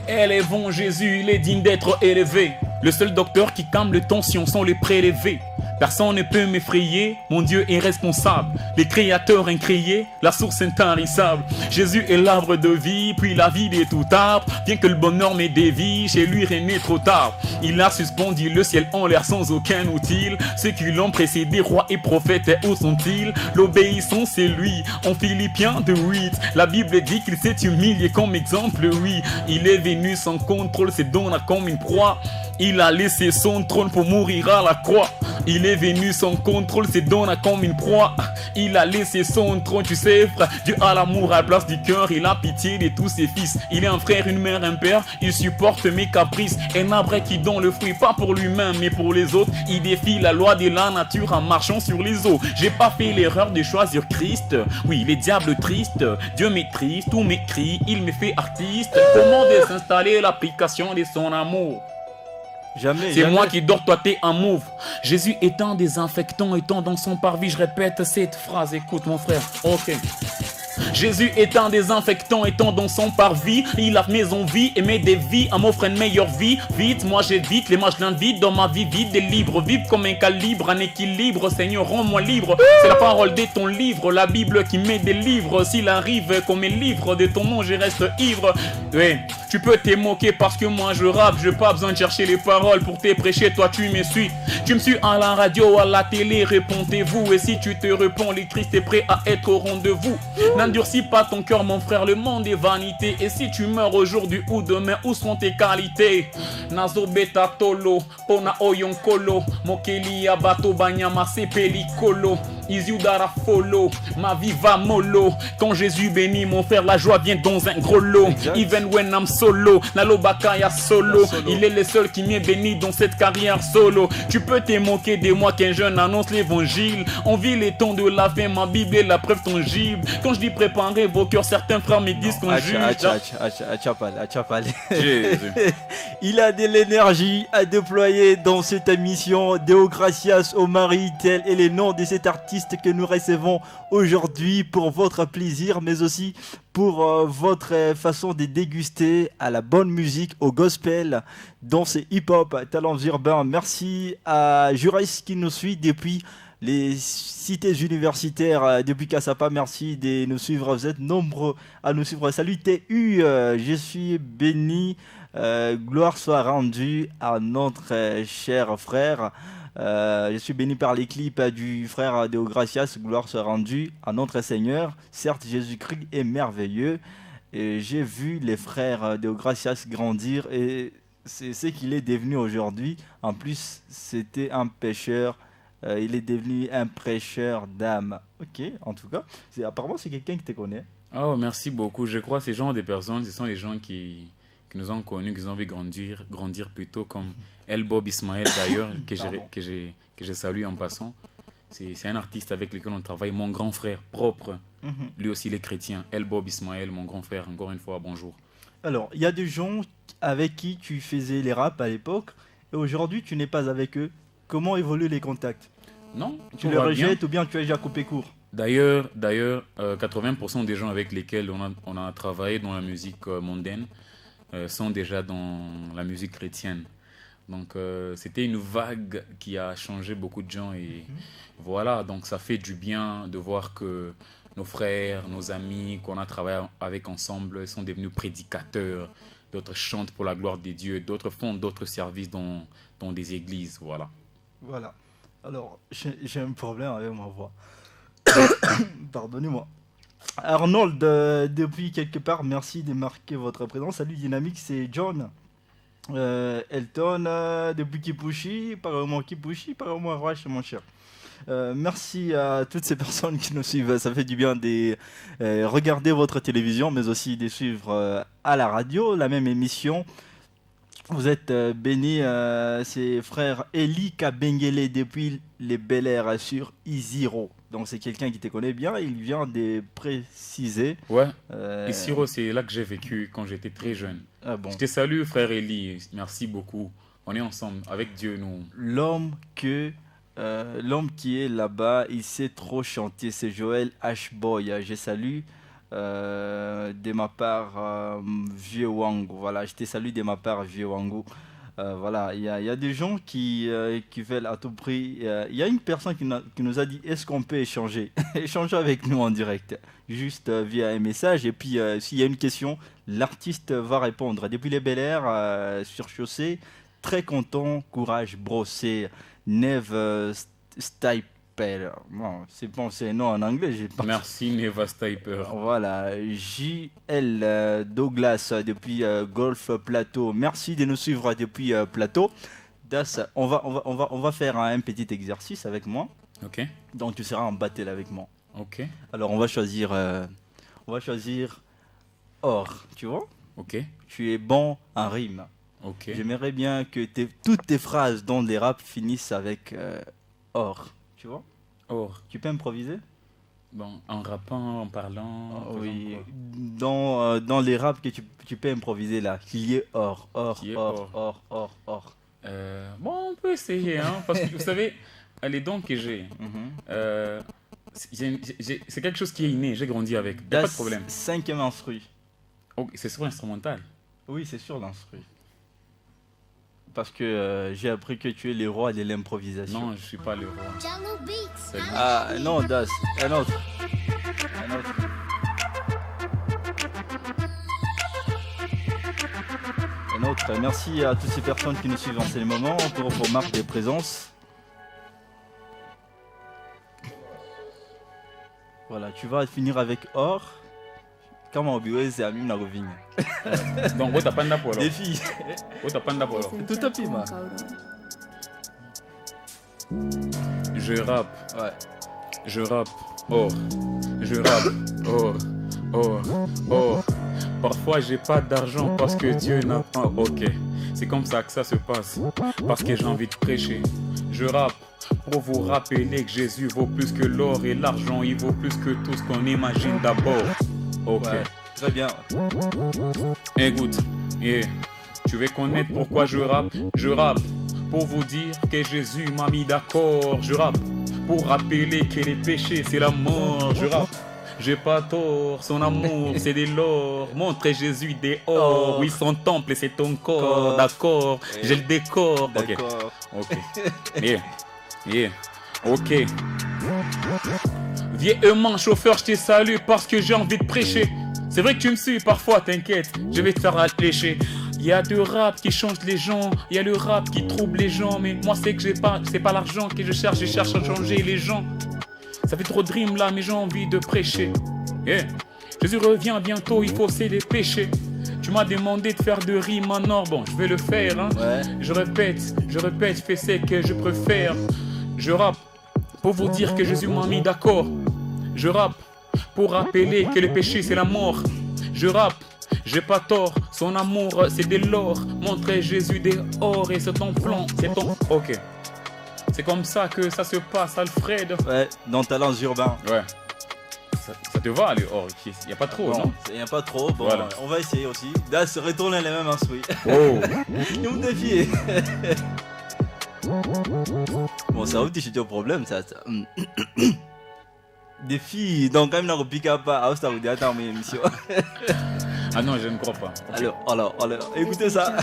C: Élevons Jésus, il est digne d'être élevé. Le seul docteur qui calme les tensions sont les prélevés. Personne ne peut m'effrayer, mon Dieu est responsable. Les créateurs incriés, la source intarissable. Jésus est l'arbre de vie, puis la vie de tout arbre. Bien que le bonheur m'ait dévie, chez lui rien n'est trop tard. Il a suspendu le ciel en l'air sans aucun outil. Ceux qui l'ont précédé, rois et prophètes, où sont-ils? L'obéissance c'est lui, en Philippiens 2:8. La Bible dit qu'il s'est humilié comme exemple, oui. Il est venu sans contrôle, se donne comme une proie. Il a laissé son trône pour mourir à la croix. Il est venu sans contrôle, se donne comme une proie. Il a laissé son trône, tu sais frère. Dieu a l'amour à la place du cœur, il a pitié de tous ses fils. Il est un frère, une mère, un père, il supporte mes caprices. Un arbre qui donne le fruit, pas pour lui-même mais pour les autres. Il défie la loi de la nature en marchant sur les eaux. J'ai pas fait l'erreur de choisir Christ. Oui, les diables tristes, Dieu maîtrise tous mes cris, il me fait artiste. Comment désinstaller l'application de son amour? C'est moi qui dors, toi t'es en mauve. Jésus étant désinfectant, étant dans son parvis. Je répète cette phrase, écoute mon frère. Ok. Jésus étant désinfectant, étant dans son parvis. Il a mes envies et mes dévies, en m'offre une meilleure vie. Vite, moi j'évite les matchs vide dans ma vie vide et libre. Vive comme un calibre, un équilibre. Seigneur, rends-moi libre. C'est la parole de ton livre, la Bible qui me délivre. S'il arrive comme un livre de ton nom, je reste ivre. Ouais, tu peux te moquer parce que moi je rappe. Je pas besoin de chercher les paroles pour te prêcher. Toi tu me suis. Tu me suis à la radio, à la télé, répondez-vous. Et si tu te réponds, le Christ est prêt à être au rendez-vous. N'endurcis pas ton cœur mon frère, le monde est vanité. Et si tu meurs aujourd'hui ou demain, où sont tes qualités? Nazo beta tolo, pona oyon kolo, mokeli abato banyama sepeli kolo. Isiudara follow, ma vie va mollo. Quand Jésus bénit mon frère, la joie vient dans un gros lot. Exact. Even when I'm solo, Nalobakaya solo. Il est le seul qui m'est béni dans cette carrière solo. Tu peux te moquer de moi qu'un jeune annonce l'évangile. On vit les temps de la fin, ma Bible est la preuve tangible. Quand je dis préparez vos cœurs, certains frères me disent qu'on juge.
B: Il a de l'énergie à déployer dans cette émission. Deo Gracias Omari, tel est le nom de cet artiste que nous recevons aujourd'hui pour votre plaisir, mais aussi pour votre façon de déguster à la bonne musique, au gospel, dans ces hip-hop, talents urbains. Merci à Juris qui nous suit depuis les cités universitaires, depuis Cassapa. Merci de nous suivre, vous êtes nombreux à nous suivre. Salut TU, je suis béni, gloire soit rendue à notre cher frère. Je suis béni par les clips du frère Deo Gracias, gloire soit rendue à notre Seigneur. Certes, Jésus-Christ est merveilleux. Et j'ai vu les frères Deo Gracias grandir et c'est ce qu'il est devenu aujourd'hui. En plus, c'était un pécheur. Il est devenu un prêcheur d'âme. Ok, en tout cas, apparemment c'est quelqu'un qui te connaît.
C: Oh, merci beaucoup. Je crois que ces gens de personnes, ce sont les gens qui nous ont connus, qui nous ont vu grandir plutôt comme El Bob Ismaël d'ailleurs, que je salue en passant. C'est un artiste avec lequel on travaille, mon grand frère propre, lui aussi il est chrétien. El Bob Ismaël, mon grand frère, encore une fois, bonjour.
B: Alors, il y a des gens avec qui tu faisais les raps à l'époque, et aujourd'hui tu n'es pas avec eux. Comment évoluent les contacts?
C: Non,
B: tu les rejettes ou bien tu as déjà coupé court?
C: D'ailleurs, 80% des gens avec lesquels on a travaillé dans la musique mondaine sont déjà dans la musique chrétienne. Donc c'était une vague qui a changé beaucoup de gens et voilà, donc ça fait du bien de voir que nos frères, nos amis qu'on a travaillé avec ensemble sont devenus prédicateurs. D'autres chantent pour la gloire de Dieu, d'autres font d'autres services dans des églises, voilà.
B: Voilà. Alors, j'ai un problème avec ma voix. Pardonnez-moi. Arnold, depuis quelque part, merci de marquer votre présence. Salut Dynamique, c'est John. Elton, depuis Kipushi, apparemment Kipushi, apparemment Rush, mon cher. Merci à toutes ces personnes qui nous suivent. Ça fait du bien de regarder votre télévision, mais aussi de suivre à la radio la même émission. Vous êtes bénis, c'est frère Eli Kabengele depuis les Bel Air sur Isiro. Donc c'est quelqu'un qui te connaît bien, il vient de préciser.
C: Ouais, Isiro c'est là que j'ai vécu quand j'étais très jeune. Ah bon. Je te salue frère Eli, merci beaucoup. On est ensemble, avec Dieu nous.
B: L'homme qui est là-bas, il sait trop chanter, c'est Joël H-Boy. Je salue. De ma part, Vieux Wango. Voilà, je te salue de ma part, Vieux Wango. Voilà, il y a des gens qui veulent à tout prix. Il y a une personne qui nous a dit est-ce qu'on peut échanger échanger avec nous en direct, juste via un message. Et puis, s'il y a une question, l'artiste va répondre. Depuis les Bel Air, sur chaussée, très content, courage, brossé, Neve Stiper. Bon, c'est non en anglais.
C: Merci Neva Stiper.
B: Voilà, JL Douglas depuis Golf Plateau. Merci de nous suivre depuis Plateau. Das, on va faire un petit exercice avec moi.
C: Ok.
B: Donc tu seras en battle avec moi.
C: Ok.
B: Alors on va choisir or, tu vois.
C: Ok.
B: Tu es bon en rime.
C: Ok.
B: J'aimerais bien que toutes tes phrases dans les raps finissent avec or, tu vois.
C: Or.
B: Tu peux improviser?
C: Bon, en rappant, en parlant. en
B: Oui,
C: faisant quoi?
B: dans les raps que tu peux improviser là, qu'il y ait or.
C: Qu'il y ait
B: Or.
C: Bon, on peut essayer, hein, parce que vous savez, les dons que j'ai, c'est quelque chose qui est inné, j'ai grandi avec, y a pas de problème.
B: 5e instru.
C: Oh, c'est sur l'instrumental.
B: Oui, c'est sûr l'instru. Parce que j'ai appris que tu es le roi de l'improvisation.
C: Non, je suis pas le roi. C'est lui.
B: Ah non, Das, un autre. Un autre. Merci à toutes ces personnes qui nous suivent en ces moments pour vos marques de présence. Voilà, tu vas finir avec or. Kama obiwezi amimi na kuvinya.
C: Donc, t'as pas de
B: Défi.
C: t'as pas de
B: Tout à pima.
C: Je rappe,
B: Ouais.
C: je rappe, or. Je rappe, or. Parfois j'ai pas d'argent parce que Dieu n'a pas. Ok, c'est comme ça que ça se passe. Parce que j'ai envie de prêcher. Je rappe pour vous rappeler que Jésus vaut plus que l'or et l'argent. Il vaut plus que tout ce qu'on imagine d'abord. Ok.
B: Ouais, très bien.
C: Écoute, yeah. Tu veux connaître pourquoi je rappe? Je rappe pour vous dire que Jésus m'a mis d'accord. Je rappe pour rappeler que les péchés c'est la mort. Je rappe, j'ai pas tort, son amour c'est de l'or. Montrez Jésus dehors, oui son temple c'est ton corps. D'accord, j'ai le décor.
B: D'accord.
C: Ok, yeah, ok. Vieux chauffeur, je te salue parce que j'ai envie de prêcher. C'est vrai que tu me suis parfois, t'inquiète, je vais te faire lécher. Il y a deux rap qui changent les gens, il y a le rap qui trouble les gens, mais moi c'est que c'est pas l'argent que je cherche à changer les gens. Ça fait trop de rimes là, mais j'ai envie de prêcher. Yeah. Jésus revient bientôt, il faut c'est les péchés. Tu m'as demandé de faire de rimes en or, bon, je vais le faire. Hein.
B: Ouais.
C: Je répète, fais ce que je préfère. Je rappe pour vous dire que Jésus m'a mis d'accord. Je rappe pour rappeler que le péché c'est la mort. Je rappe, j'ai pas tort, son amour c'est de l'or. Montrer Jésus dehors et c'est ton plan, c'est ton... Ok. C'est comme ça que ça se passe, Alfred.
B: Ouais, dans Talents Urbains.
C: Ouais. Ça te va aller hors, il n'y a pas trop, non?
B: Il n'y a pas trop, bon,
C: Voilà.
B: on va essayer aussi. Là, se retourner les mêmes instruits.
C: Oh.
B: Ils me défier. Bon, ça aussi, j'ai un problème, ça. Des filles, donc quand même, on pique pas. Ah, ça vous dit, attends, mais émission.
C: Ah non, je ne crois pas.
B: Alors, écoutez ça.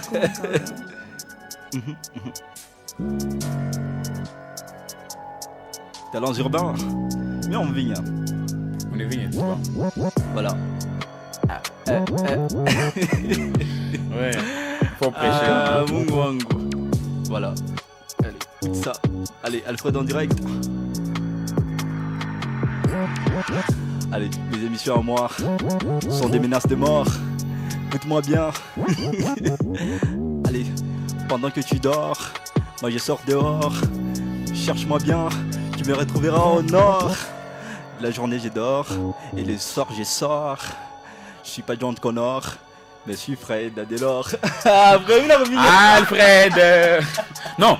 B: Talents Urbains. Mais en vigne.
C: On est venu, tu vois.
B: Voilà.
C: Ouais, faut prêcher.
B: Mungu wangu. Voilà. Allez, écoute ça. Allez, Alfred en direct. Allez, les émissions à moi sont des menaces de mort. Écoute-moi bien. Allez, pendant que tu dors, moi je sors dehors. Cherche-moi bien, tu me retrouveras au nord. La journée je dors et le soir je sors. Je suis pas John Connor, mais je suis Fred Adelor. Ah,
C: Alfred Non,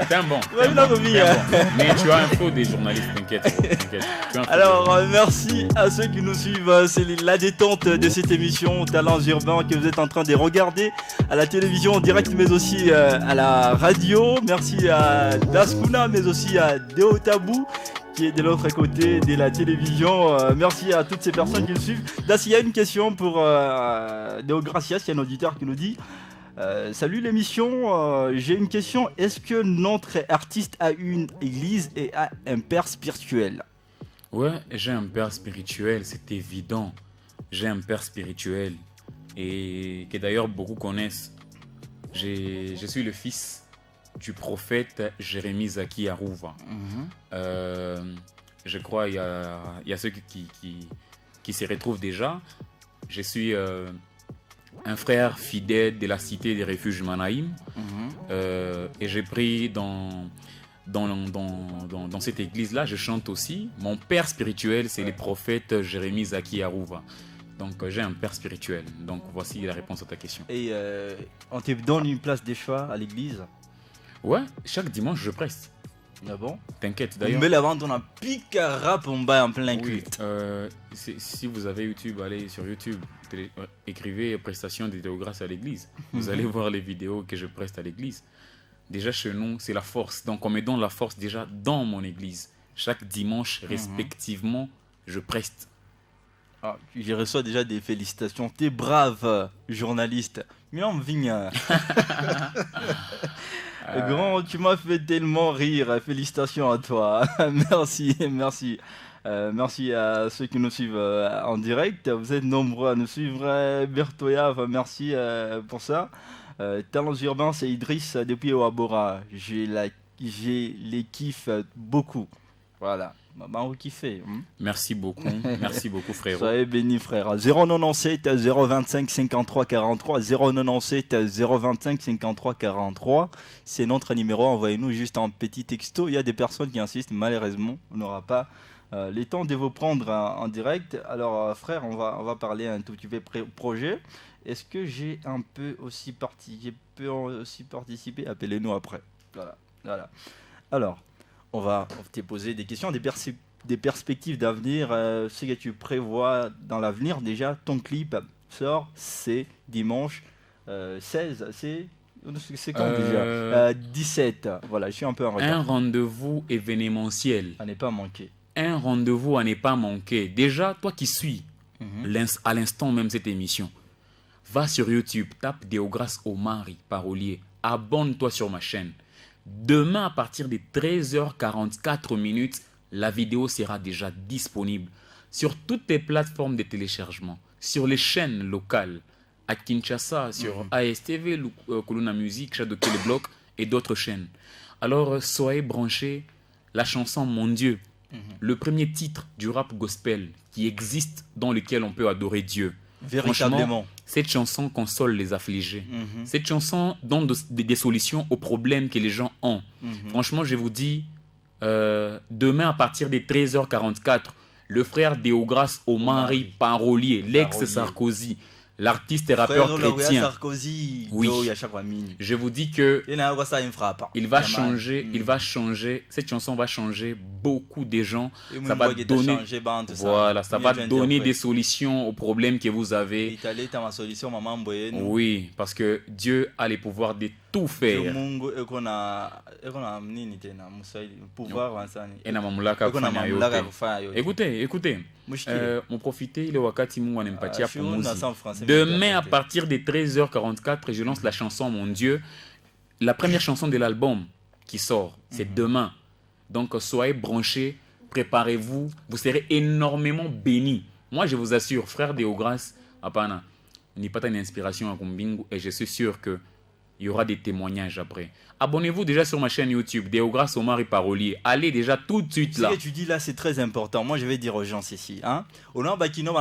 C: t'es un bon.
B: Ouais,
C: T'es un
B: non,
C: bon,
B: mais
C: t'es un bon. Mais tu as un faux des journalistes, t'inquiète. Tu as un faux
B: Alors, merci à ceux qui nous suivent. C'est la détente de cette émission Talents Urbains que vous êtes en train de regarder à la télévision en direct, mais aussi à la radio. Merci à Daskuna, mais aussi à Deo Tabou qui est de l'autre côté de la télévision. Merci à toutes ces personnes qui nous suivent. Das, il y a une question pour Deo Gracias, il y a un auditeur qui nous dit Salut l'émission, j'ai une question. Est-ce que notre artiste a une église et a un père spirituel?
C: Ouais, j'ai un père spirituel, c'est évident. J'ai un père spirituel et que d'ailleurs beaucoup connaissent. Je suis le fils du prophète Jérémie Zaki Arouva. Je crois il y a ceux qui se retrouvent déjà. Je suis un frère fidèle de la cité des refuges Manaïm et j'ai pris dans cette église-là, je chante aussi. Mon père spirituel, c'est le prophète Jérémie Zaki Arouva. Donc j'ai un père spirituel. Donc voici la réponse à ta question.
B: Et on te donne une place des choix à l'église?
C: Ouais, chaque dimanche je preste.
B: Ah bon?
C: T'inquiète d'ailleurs.
B: Mais avant on a pique rap on bat en plein
C: Oui,
B: culte.
C: si vous avez YouTube, allez sur YouTube, écrivez prestation de grâce à l'église. Vous allez voir les vidéos que je preste à l'église. Déjà chez nous, c'est la force. Donc on me donne la force déjà dans mon église. Chaque dimanche, respectivement, je preste.
B: Ah, je reçois déjà des félicitations. T'es brave, journaliste. Mais on vient. Grand, tu m'as fait tellement rire. Félicitations à toi. Merci, merci. Merci à ceux qui nous suivent en direct. Vous êtes nombreux à nous suivre. Bertoya, merci pour ça. Talents urbains, c'est Idriss depuis Ouabora. J'ai les kiffe beaucoup. Voilà. Maman, vous kiffez.
C: Merci beaucoup frérot.
B: Soyez bénis frère. 097 025 53 43 097 025 53 43. C'est notre numéro. Envoyez-nous juste un petit texto. Il y a des personnes qui insistent. Malheureusement, on n'aura pas le temps de vous prendre en direct. Alors frère, on va parler un tout petit peu projet. Est-ce que j'ai un peu aussi participé? Appelez-nous après. Voilà. Alors, on va te poser des questions, des perspectives d'avenir. Ce que tu prévois dans l'avenir. Déjà, ton clip sort, c'est dimanche 16. C'est quand déjà 17. Voilà, je suis un peu en retard.
C: Un rendez-vous événementiel.
B: À ne pas manquer.
C: Un rendez-vous à ne pas manquer. Déjà, toi qui suis à l'instant même cette émission, va sur YouTube, tape Deogras Omari, parolier. Abonne-toi sur ma chaîne. Demain, à partir de 13h44, la vidéo sera déjà disponible sur toutes les plateformes de téléchargement, sur les chaînes locales, à Kinshasa, sur ASTV, Kuluna Music, Shadoké le Bloc et d'autres chaînes. Alors, soyez branchés. La chanson Mon Dieu, le premier titre du rap gospel qui existe dans lequel on peut adorer Dieu.
B: Véritablement.
C: Cette chanson console les affligés. Cette chanson donne des solutions aux problèmes que les gens ont. Franchement, je vous dis, demain à partir des 13h44, le frère Deogras Omari, parolier, l'ex-Sarkozy, l'artiste et rappeur chrétien.
B: Sarkozy,
C: oui. Je vous dis que il va changer. Cette chanson va changer beaucoup de gens. Ça va donner, ça va donner des solutions aux problèmes que vous avez. Oui, parce que Dieu a les pouvoirs de tout faire. Écoutez. Mon profiter, il est wakati Mungu anampatia pumuzi. Demain à partir de 13h44, je lance la chanson Mon Dieu. La première chanson de l'album qui sort, c'est demain. Donc soyez branchés, préparez-vous, vous serez énormément bénis. Moi je vous assure, frère Deogras, apana, n'y pas une inspiration à Kumbingu et je suis sûr que il y aura des témoignages après. Abonnez-vous déjà sur ma chaîne YouTube, Deogras Omari Parolier. Allez déjà tout de suite là.
B: Ce que tu dis là, c'est très important. Moi, je vais dire aux gens ici. Au nom de Kino,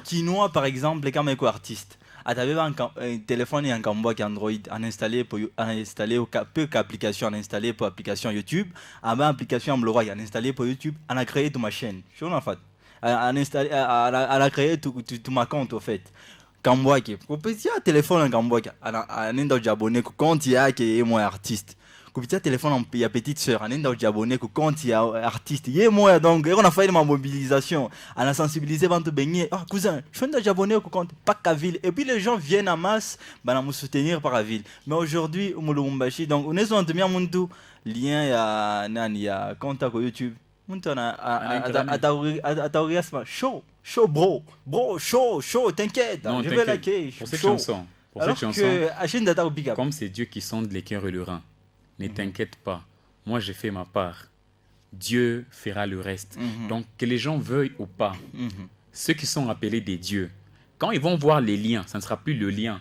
B: Kinoa, par exemple, quand même artiste. À travers un téléphone et un Cambouak Android, en installé peu qu'application, en installé pour application YouTube, en application Amlora, en installé pour YouTube, on a créé toute ma chaîne. Je en fait. On a créé tout ma compte, au fait. Kambwake kupitia telefone Kambwake anaenda ujabone ku konti yake yeye moya artiste kupitia telefone ya petite sœur anaenda ujabone ku konti ya artiste yeye moya donc on a fait une mobilisation on a sensibilisé bantu benye cousin je suis ujabone ku compte pas qu'à ville et puis les gens viennent en masse bana nous soutenir par la ville mais aujourd'hui au Mulumbashi donc on est sur un muntu lien ya nani ya compte ko YouTube muntu atauriasma show bro, show, t'inquiète,
C: non,
B: je vais liker.
C: Pour cette chanson, pour
B: Alors
C: cette chanson.
B: que Hachin Data au pick up.
C: Comme c'est Dieu qui sonde les cœurs et le rein, ne t'inquiète pas. Moi, j'ai fait ma part. Dieu fera le reste. Donc, que les gens veuillent ou pas, ceux qui sont appelés des dieux, quand ils vont voir les liens, ça ne sera plus le lien.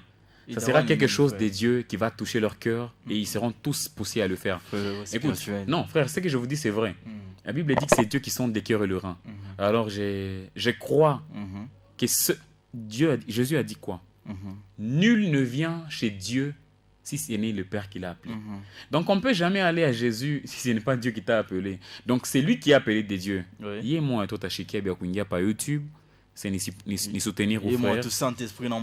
C: Ça sera quelque chose des dieux qui va toucher leur cœur et ils seront tous poussés à le faire. Écoute, non, frère, ce que je vous dis, c'est vrai. La Bible dit que c'est Dieu qui sonde les cœurs et le rein. Alors, je crois que Jésus a dit quoi? Nul ne vient chez Dieu si ce n'est le Père qui l'a appelé. Donc, on ne peut jamais aller à Jésus si ce n'est pas Dieu qui t'a appelé. Donc, c'est lui qui a appelé des dieux. Yé moi, toi, t'as chiqué, bien qu'on y a pas YouTube. C'est ni soutenir aux frères.
B: Et moi, tout Saint-Esprit n'a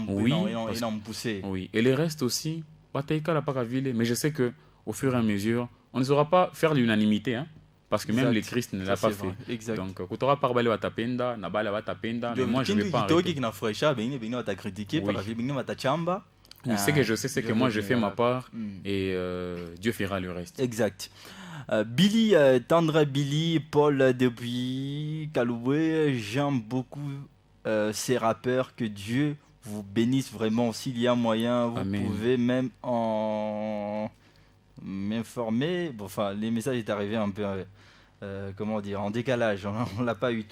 B: poussé.
C: Oui, et les restes aussi, mais je sais qu'au fur et à mesure, on ne saura pas faire l'unanimité, hein, parce que même le Christ ne l'a pas fait.
B: Exact.
C: Donc, quand tu auras parlé à Tapenda, Nabala va Tapenda, mais moi je ne vais pas arrêter. Oui, ce que je sais, c'est que moi je fais ma part et Dieu fera le reste.
B: Exact. Billy, Tendre Billy, Paul depuis Kaloué, j'aime beaucoup ces rappeurs, que Dieu vous bénisse vraiment. S'il y a moyen, vous pouvez même m'informer. Bon, enfin, les messages est arrivé un peu, comment dire, en décalage, on l'a pas eu.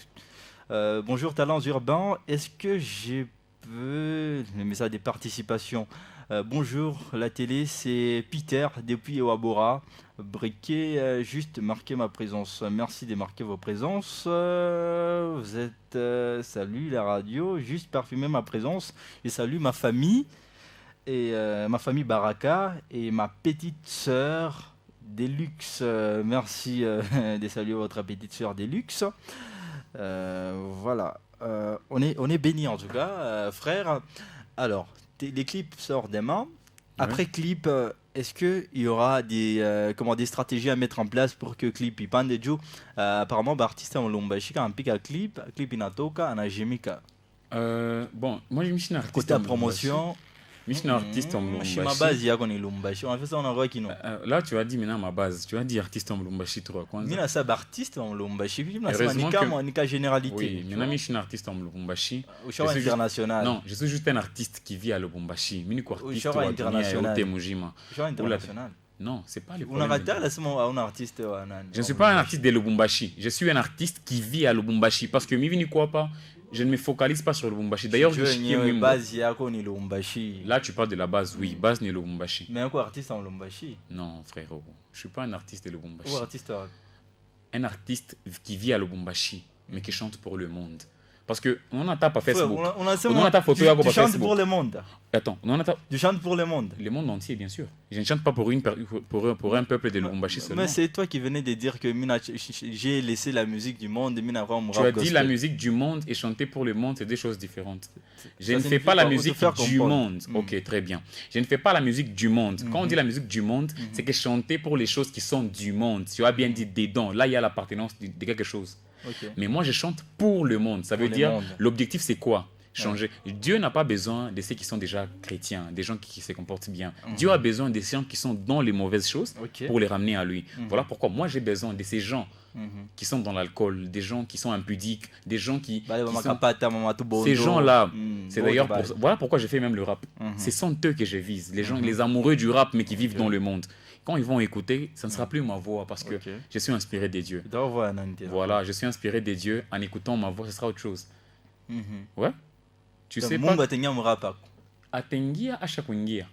B: Bonjour Talents Urbains, est-ce que je peux... Le message des participations. Bonjour la télé, c'est Peter depuis Ewabora. Briquet, juste marquer ma présence. Merci de marquer vos présences. Vous êtes... salut la radio, juste parfumer ma présence. Et salut ma famille. Et ma famille Baraka et ma petite sœur Deluxe. Merci de saluer votre petite sœur Deluxe. Voilà. On est bénis en tout cas, frère. Alors, les clips sortent demain. Après clip, est-ce qu'il y aura des stratégies à mettre en place pour que clip il pande de Joe? Apparemment, l'artiste en Lombashi, quand on pique un clip inatoka, on a Jemika.
C: Bon, moi je me suis un artiste.
B: Côté promotion.
C: Je suis un artiste en Lombashi.
B: Ma base, il y a qu'on est Lombashi. On a fait ça en Angola qui non.
C: Là, tu as dit maintenant ma base. Tu as dit artiste en Lombashi, toi.
B: Il y a ça artiste en Lombashi. Il y a ça généralité.
C: Oui, maintenant, je suis un artiste en Lombashi.
B: Au champ international.
C: Non, je suis juste un artiste qui vit à Lombashi.
B: Au champ international. Au champ international.
C: Non, c'est pas le
B: problème. Un artiste.
C: Je ne suis pas un artiste de Lubumbashi. Je suis un artiste qui vit à Lubumbashi. Parce que je ne me focalise pas sur Lubumbashi. D'ailleurs, là, tu parles de la base. Oui, base n'est Lubumbashi.
B: Mais un artiste en Lubumbashi?
C: Non, frérot. Je ne suis pas un artiste de Lubumbashi.
B: Un
C: artiste qui vit à Lubumbashi, mais qui chante pour le monde. Parce qu'on a tapé à Facebook. On a ta photo à
B: Facebook. Tu chantes pour le monde.
C: Attends,
B: tu chantes pour le monde.
C: Le monde entier, bien sûr. Je ne chante pas pour un peuple de Lubumbashi seulement.
B: Mais c'est toi qui venais de dire que j'ai laissé la musique du monde.
C: Tu as dit la musique du monde et chanter pour le monde, c'est deux choses différentes. Je ne fais pas la musique du monde. Ok, très bien. Je ne fais pas la musique du monde. Quand on dit la musique du monde, c'est que chanter pour les choses qui sont du monde. Tu as bien dit dedans. Là, il y a l'appartenance de quelque chose. Okay. Mais moi, je chante pour le monde. Ça veut dire, l'objectif, c'est quoi? Changer. Dieu n'a pas besoin de ceux qui sont déjà chrétiens, des gens qui se comportent bien. Dieu a besoin de gens qui sont dans les mauvaises choses pour les ramener à lui. Voilà pourquoi moi, j'ai besoin de ces gens qui sont dans l'alcool, des gens qui sont impudiques, des gens qui sont... Ces gens-là, c'est d'ailleurs voilà pourquoi j'ai fait même le rap. Ce sont eux que je vise, les gens, les amoureux du rap, mais qui vivent dans le monde. Quand ils vont écouter, ça ne sera plus ma voix parce que je suis inspiré des dieux. Voilà, je suis inspiré des dieux. En écoutant ma voix, ce sera autre chose. Ouais. Tu sais pas. Atengia achakungia.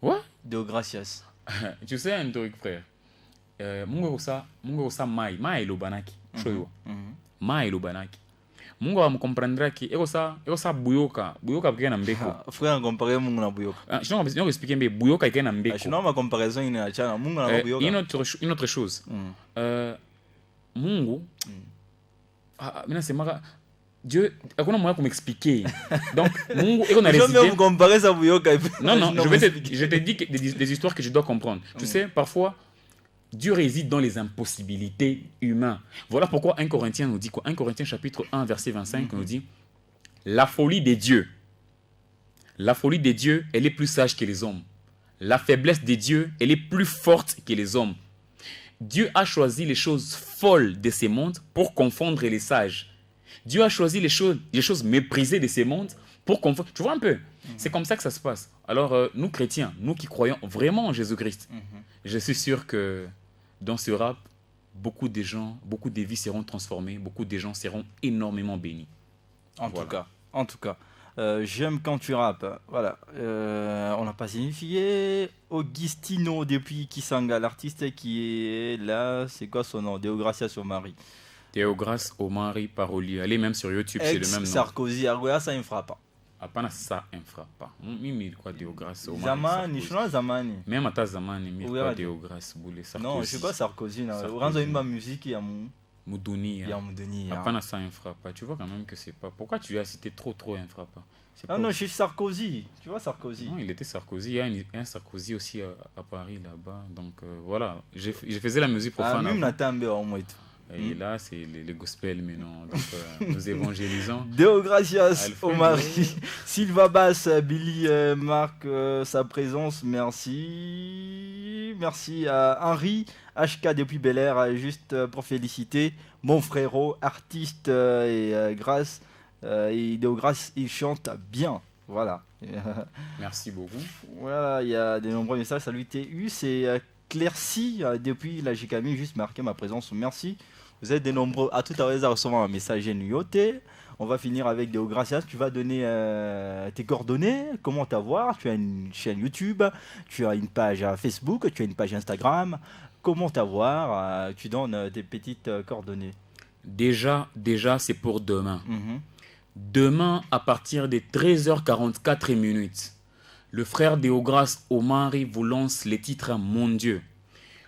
C: Ouais.
B: Deo gracias.
C: Tu sais un truc, frère. Mungu kosa mai lobanaki. Shoyo. Mai lobanaki. Mungu va me comprendra que ça buyoka porque na mbeko.
B: Frère, comparer Mungu na buyoka.
C: Je vais expliquer mais buyoka ike na mbeko.
B: Je ma comparaison ina achana Mungu na buyoka.
C: Une autre chose. Mungu mina sema Dieu hakuna moyen pour m'expliquer. Donc Mungu iko na résidé.
B: Je vais me comparer ça buyoka.
C: Non, je te dis des histoires que je dois comprendre. Tu sais, parfois Dieu réside dans les impossibilités humaines. Voilà pourquoi 1 Corinthiens nous dit quoi? 1 Corinthiens chapitre 1 verset 25 nous dit la folie des dieux. La folie des dieux, elle est plus sage que les hommes. La faiblesse des dieux, elle est plus forte que les hommes. Dieu a choisi les choses folles de ces mondes pour confondre les sages. Dieu a choisi les choses méprisées de ces mondes pour confondre. Tu vois un peu? C'est comme ça que ça se passe. Alors, nous chrétiens, nous qui croyons vraiment en Jésus-Christ, je suis sûr que dans ce rap, beaucoup de gens, beaucoup de vies seront transformées, beaucoup de gens seront énormément bénis.
B: En tout cas. J'aime quand tu rappes. Voilà. On n'a pas signifié. Augustino depuis Kisanga, l'artiste qui est là. C'est quoi son nom? Deogracias Omari.
C: Deogracias Omari Parolier. Allez même sur YouTube, c'est le même nom.
B: Sarkozy, Argoya, ça ne frappe pas.
C: Hapana, ça ne frappe pas. Mimi quoi Deogracias Omari.
B: Zamani, je suis Zamani.
C: Même à ta Zamani, mais quoi Deogracias Boule Sarkozy.
B: Non, je sais pas Sarkozy. Ranzo une musique il y a mon.
C: Moudouni. Hapana, ça ne frappe pas. Tu vois quand même que c'est pas. Pourquoi tu as cité trop un frappe pas?
B: Ah non, je suis Sarkozy. Tu vois Sarkozy.
C: Non, il était Sarkozy. Il y a un Sarkozy aussi à Paris là-bas. Donc voilà, je faisais la musique profane.
B: Même Natambe au moins.
C: Et là, c'est les gospel maintenant. Donc nous évangélisons.
B: Deogracias Omari. Silva Bass, Billy marque sa présence. Merci. Merci à Henri HK depuis Bel Air, juste pour féliciter mon frérot, artiste et grâce. Deogracias, il chante bien. Voilà.
C: Merci beaucoup.
B: Voilà, il y a de nombreux messages. Salut TU, c'est Claircy depuis la GKMI, juste marqué ma présence. Merci. Vous êtes de nombreux à tout à l'heure à recevoir un message nuyoté. On va finir avec Deogracias. Tu vas donner tes coordonnées, comment t'avoir. Tu as une chaîne YouTube, tu as une page Facebook, tu as une page Instagram. Comment t'avoir. Tu donnes tes petites coordonnées.
C: Déjà, c'est pour demain. Demain, à partir de 13h44, le frère Deogracias Omari vous lance les titres Mon Dieu.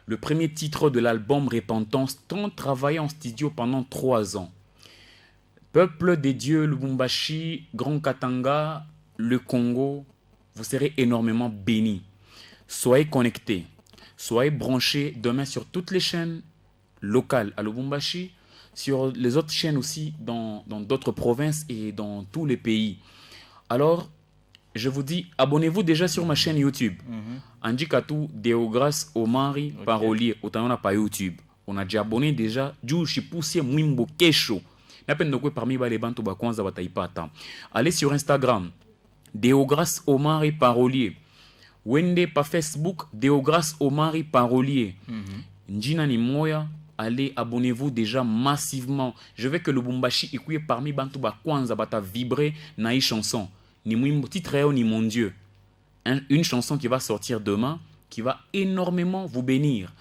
C: Le premier titre de l'album Repentance, tant travaillé en studio pendant 3 ans. Peuple des dieux, Lubumbashi, Grand Katanga, le Congo, vous serez énormément bénis. Soyez connectés, soyez branchés demain sur toutes les chaînes locales à Lubumbashi, sur les autres chaînes aussi dans d'autres provinces et dans tous les pays. Alors, je vous dis, abonnez-vous déjà sur ma chaîne YouTube. Andjikatu Deogracias Omari Parolier. Autant on n'a pas YouTube. On a déjà abonné déjà. Allez sur Instagram. Deogracias Omari Parolier. Wende par Facebook. Deogracias Omari Parolier. Njina ni moya. Allez, abonnez-vous déjà massivement. Je veux que le Lubumbashi écoute parmi Bantu Bakwanza bata vibrer na une chanson. Ni mon titre ni mon Dieu. Une chanson qui va sortir demain, qui va énormément vous bénir.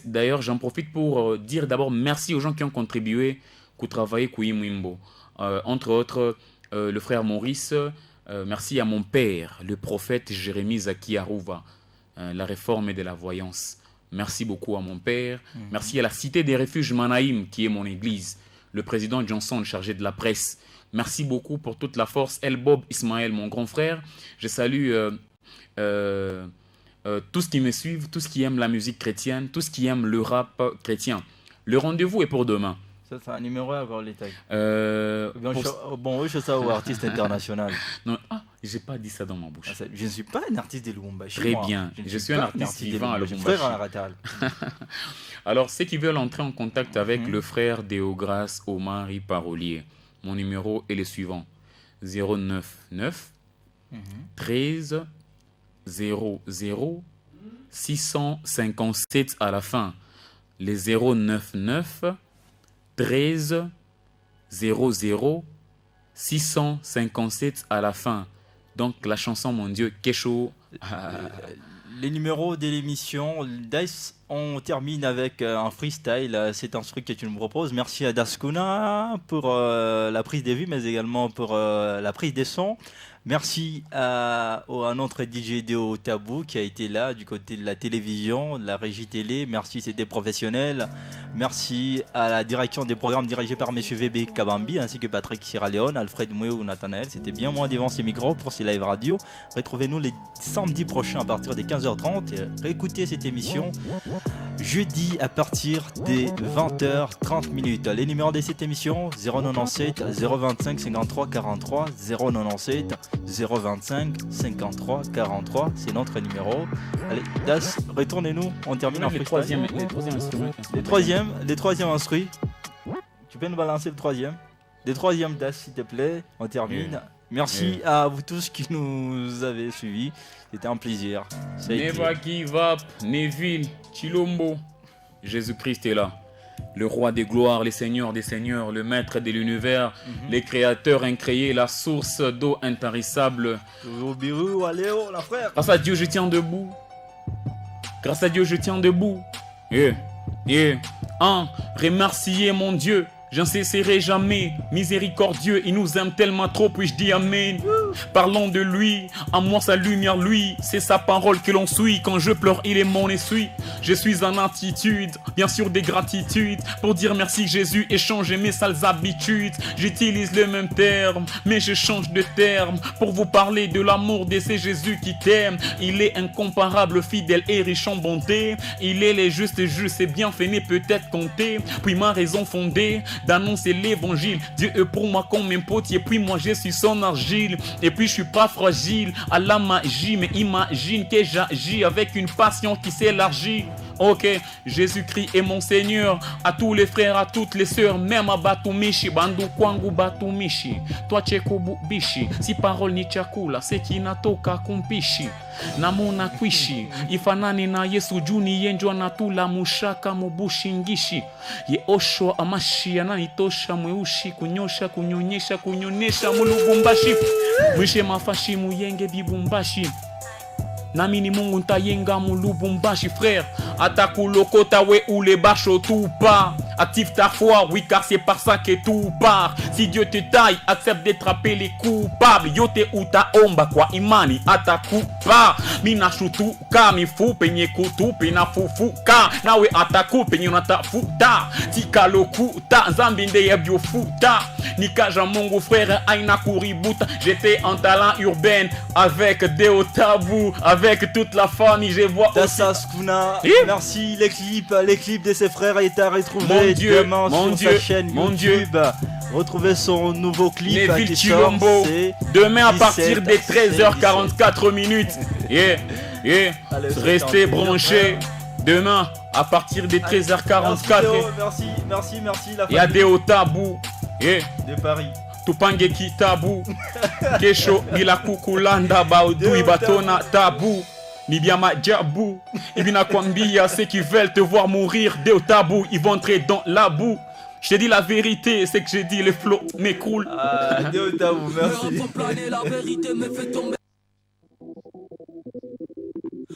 C: D'ailleurs, j'en profite pour dire d'abord merci aux gens qui ont contribué, qui ont travaillé Kouyi Mwimbo. Entre autres, le frère Maurice. Merci à mon père, le prophète Jérémie Zaki Arouva, la réforme de la voyance. Merci beaucoup à mon père. Merci à la Cité des Refuges Manaïm, qui est mon église. Le président Johnson, chargé de la presse. Merci beaucoup pour toute la force. El Bob Ismaël, mon grand frère. Je salue tous qui me suivent, tous qui aiment la musique chrétienne, tous qui aiment le rap chrétien. Le rendez-vous est pour demain.
B: Ça, c'est un numéro encore les tags.
C: Bon,
B: je suis un artiste international.
C: Non, j'ai pas dit ça dans ma bouche.
B: Je ne suis pas un artiste de Lubumbashi.
C: Très bien. Je suis un artiste vivant à Lubumbashi. Alors, ceux qui veulent entrer en contact avec le frère Deogracias Omari Parolier, mon numéro est le suivant. 099 13 00 657 à la fin. Les 099 13 00 657 à la fin. Donc la chanson Mon Dieu, Kesho.
B: Les numéros de l'émission, Dice, on termine avec un freestyle. C'est un truc que tu nous proposes. Merci à Daskuna pour la prise des vues, mais également pour la prise des sons. Merci à notre DJ Deo Tabou qui a été là du côté de la télévision, de la régie télé. Merci, c'était professionnel. Merci à la direction des programmes dirigés par M. VB Kabambi ainsi que Patrick Sierra Leone, Alfred Moué ou Nathanaël. C'était bien moins devant ces micros pour ces live radio. Retrouvez-nous les samedis prochains à partir des 15h30 et réécoutez cette émission jeudi à partir des 20h30. Les numéros de cette émission 097 025 53 43 097 025 53 43, c'est notre numéro. Allez, Das, retournez-nous, on termine en freestyle. Les troisièmes instruits. Tu peux nous balancer le troisième. Les troisièmes, Das, s'il te plaît, on termine. Merci à vous tous qui nous avez suivis. C'était un plaisir.
C: Never give up, Neville, Chilombo. Jésus-Christ est là. Le roi des gloires, les seigneurs des seigneurs, le maître de l'univers, les créateurs incréés, la source d'eau intarissable. Grâce à Dieu, je tiens debout. Grâce à Dieu, je tiens debout. Remerciez mon Dieu. J'en cesserai jamais, miséricordieux, il nous aime tellement trop, puis je dis amen. Parlons de lui, en moi sa lumière lui, c'est sa parole que l'on suit, quand je pleure il est mon essuie. Je suis en attitude, bien sûr des gratitudes, pour dire merci Jésus et changer mes sales habitudes. J'utilise le même terme, mais je change de terme, pour vous parler de l'amour de ce Jésus qui t'aime. Il est incomparable, fidèle et riche en bonté, il est les justes et bien fait n'est peut-être compté, puis ma raison fondée d'annoncer l'évangile. Dieu est pour moi comme un potier, et puis moi je suis son argile. Et puis je suis pas fragile à la magie, mais imagine que j'agis avec une passion qui s'élargit. Ok, Jésus-Christ est mon Seigneur. À tous les frères, à toutes les sœurs, même à Batumishi, Bandu Kwangu Batumishi, toi Chekobu Bishi, si parole ni chakula, seki natoka kumpishi. Namona kwishi, ifanani na Yesu juni yenjwa na tula mushaka mubushi ngishi. Ye osho amashi, ananitosha mweushi, kunyosha, kunyonyesha, kunyonesha mulubumbashi. Mwishe mafashi muyenge bibumbashi. Nami ni Mungu ntayenga mulubumbashi frère. Atakulokota we ou les bâches tout pas. Active ta foi, oui car c'est par ça que tout part. Si Dieu te taille, accepte d'attraper les coupables. Yote uta omba kwa imani atakupa. Mina shutuka mifupe nye kutupe na fufuka. Nawe atakupe nye natafuta. Tika lokuta nzambi nde yebyofuta. Nikaja Mungu frère aina kuributa. J'étais en talent urbain avec Deo Tabou, avec toute la famille. Je vois
B: Tassa Skuna, merci. Les clips de ses frères est à retrouver demain sur sa chaîne YouTube. Retrouvez son nouveau clip qui sort,
C: demain à partir des 13h44 minutes. Restez branchés. Demain à partir des 13h44.
B: Merci
C: Il y a des Tabou
B: de Paris.
C: Tupange Kitabu. Kesho bila kukulanda baudu ibatona tabu. Nibiama Djabou, Ibina Kwambia, ceux qui veulent te voir mourir, Deo Tabou, ils vont entrer dans la boue. Je te dis la vérité, c'est que j'ai dit les flots m'écroulent.
B: Deo Tabou, merci.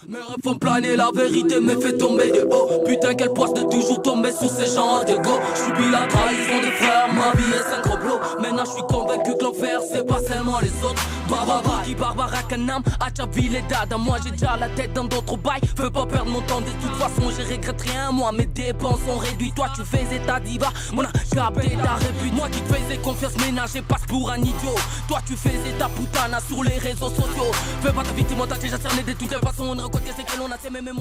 A: Mes rêves font planer la vérité, me fait tomber de haut. Putain, quelle poisse de toujours tomber sous ces genres de go. J'subis la trahison des frères, ma vie est 5 blocs. Maintenant j'suis convaincu que l'enfer c'est pas seulement les autres. Barbara qui Barbara Kanam, Achaville et Dada. Moi j'ai déjà la tête dans d'autres bails. Veux pas perdre mon temps, de toute façon je regrette rien. Moi mes dépenses sont réduites, toi tu faisais ta diva. Mon capté ta répute. Moi qui te faisais confiance, ménage et passe pour un idiot. Toi tu faisais ta putana sur les réseaux sociaux. Fais pas ta victime, t'as déjà cerné de toutes les façons. On reconnaît c'est que l'on a ces mêmes mémoires.